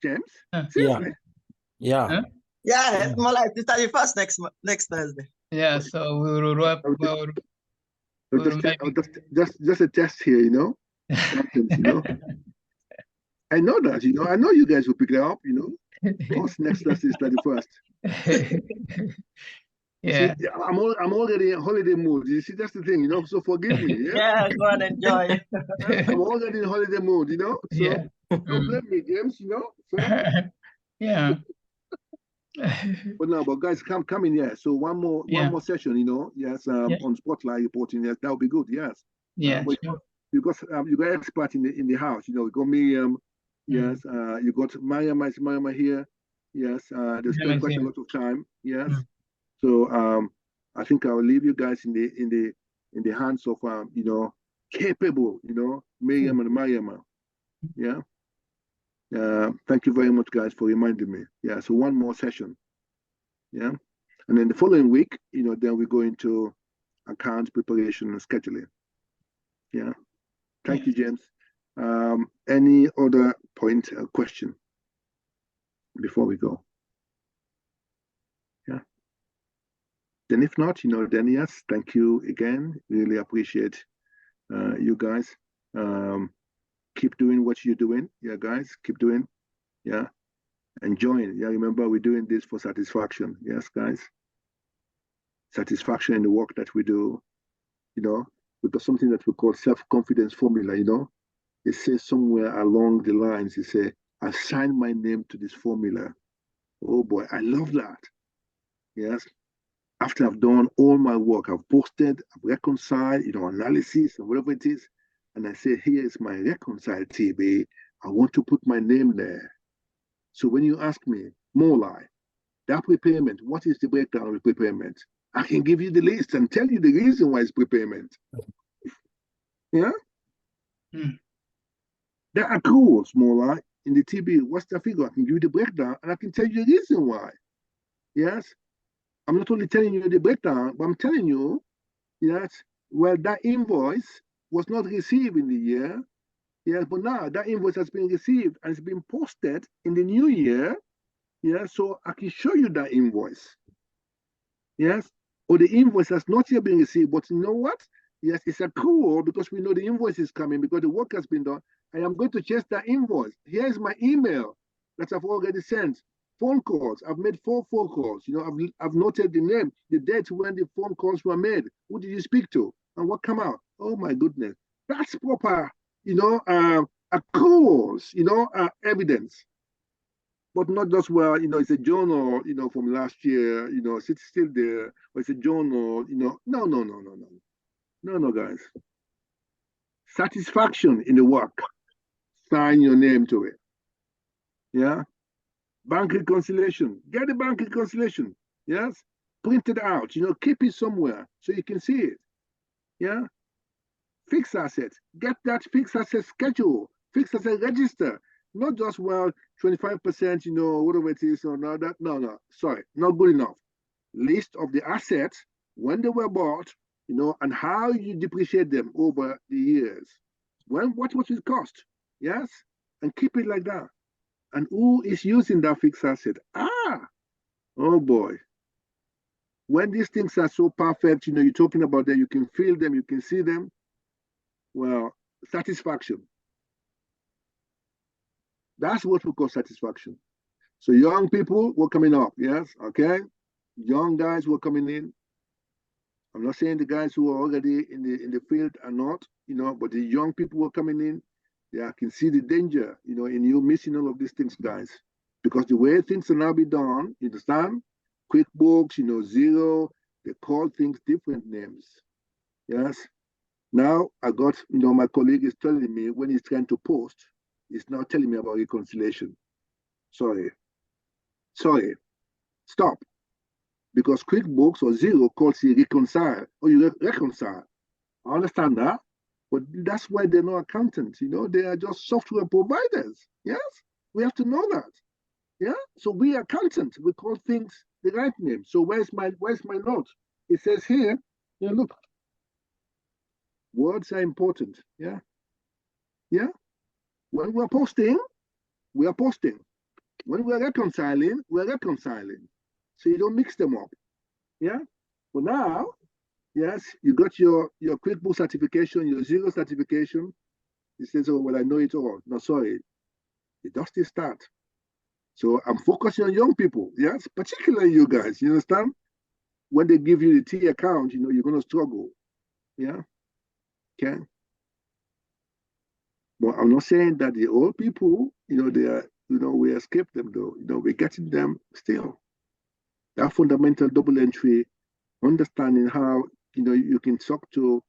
James. Seriously? Yeah. Huh? Yeah, it's more like the 31st next Thursday. Yeah, so we will wrap. Just a test here, I know that, I know you guys will pick it up, Plus next Thursday is 31st. Yeah. See, I'm already in holiday mood. You see, that's the thing, so forgive me. Yeah, yeah, go and enjoy. I'm already in holiday mood, So yeah. Don't blame me, James, So. Yeah. But guys, come in here. So one more session, yes, on spotlight reporting. Yes, that would be good. Yes. Yeah. You got expert in the house. We got Miriam. Yes. You got Mariama here. Yes. They spend quite a lot of time. Yes. So I think I will leave you guys in the hands of capable, Miriam and Mariama. Yeah. Thank you very much, guys, for reminding me. Yeah, so one more session. Yeah, and then the following week, then we go into account preparation and scheduling. Yeah, thank you, James. Any other point or question before we go? Yeah. Then if not, then yes, thank you again. Really appreciate you guys. Keep doing what you're doing. Yeah, guys, keep doing. Yeah. Enjoying. Yeah, remember we're doing this for satisfaction. Yes, guys. Satisfaction in the work that we do. We've got something that we call self-confidence formula, It says somewhere along the lines, it says, I signed my name to this formula. Oh boy, I love that. Yes. After I've done all my work, I've posted, I've reconciled, analysis and whatever it is. And I say, here is my reconciled TB. I want to put my name there. So when you ask me, Molai, that prepayment, what is the breakdown of prepayment? I can give you the list and tell you the reason why it's prepayment. Yeah? Mm. The accruals, Molai, in the TB, what's the figure? I can give you the breakdown and I can tell you the reason why. Yes? I'm not only telling you the breakdown, but I'm telling you, yes, well, that invoice was not received in the year. Yes, but now that invoice has been received and it's been posted in the new year. Yes, so I can show you that invoice. Yes, or the invoice has not yet been received, but you know what? Yes, it's accrual because we know the invoice is coming because the work has been done. I am going to chase that invoice. Here's my email that I've already sent. Phone calls. I've made 4 phone calls. You know, I've noted the name, the date when the phone calls were made. Who did you speak to? And what come out? Oh my goodness. That's proper, you know, accruals, you know, evidence. But not just, well, you know, it's a journal, you know, from last year, you know, it's still there, or it's a journal, you know. No, guys. Satisfaction in the work. Sign your name to it. Yeah. Bank reconciliation. Get the bank reconciliation. Yes. Print it out. You know, keep it somewhere so you can see it. Yeah. Fixed assets. Get that fixed asset schedule. Fixed asset register. Not just, well, 25%, you know, whatever it is or not that. No. Sorry, not good enough. List of the assets, when they were bought, you know, and how you depreciate them over the years. What was it cost? Yes. And keep it like that. And who is using that fixed asset? Oh boy. When these things are so perfect, you know, you're talking about them, you can feel them, you can see them. Well, satisfaction. That's what we call satisfaction. So young people were coming up, yes, okay? Young guys were coming in. I'm not saying the guys who are already in the field are not, you know, but the young people were coming in. Yeah, I can see the danger, you know, in you missing all of these things, guys. Because the way things are now be done, you understand? QuickBooks, you know, Zero, they call things different names. Yes. Now I got, you know, my colleague is telling me when he's trying to post, he's now telling me about reconciliation. Sorry. Stop. Because QuickBooks or Zero calls it reconcile, or you reconcile. I understand that. But that's why they're not accountants, you know, they are just software providers. Yes, we have to know that. Yeah, so we are accountants, we call things the right name. So where's my note? It says here, you know, look, words are important. Yeah. When we're posting, we are posting. When we're reconciling, we're reconciling. So you don't mix them up. Yeah. But now, yes, you got your QuickBooks certification, your Zero certification. It says, oh, well, I know it all. No, sorry. The dusty start. So I'm focusing on young people, yes, particularly you guys, you understand? When they give you the T account, you know, you're going to struggle. Yeah. Okay. But I'm not saying that the old people, you know, they are, you know, we escape them though. You know, we're getting them still. That fundamental double entry, understanding how, you know, you can talk to,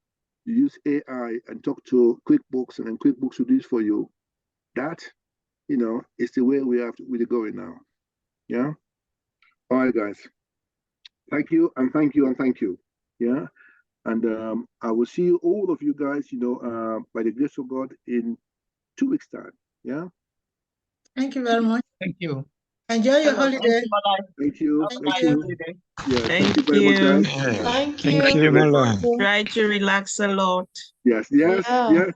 use AI and talk to QuickBooks, and then QuickBooks will do it for you. That, you know, is the way we have to really going now. Yeah. All right, guys. Thank you and thank you and thank you. Yeah. And I will see you, all of you guys, you know, by the grace of God in 2 weeks' time. Yeah. Thank you very much. Thank you. Enjoy your holiday. Thank you. Thank you. Yeah, Thank thank you very much, guys. Thank Thank you. you, Mola. Try to relax a lot. Yes. Yeah.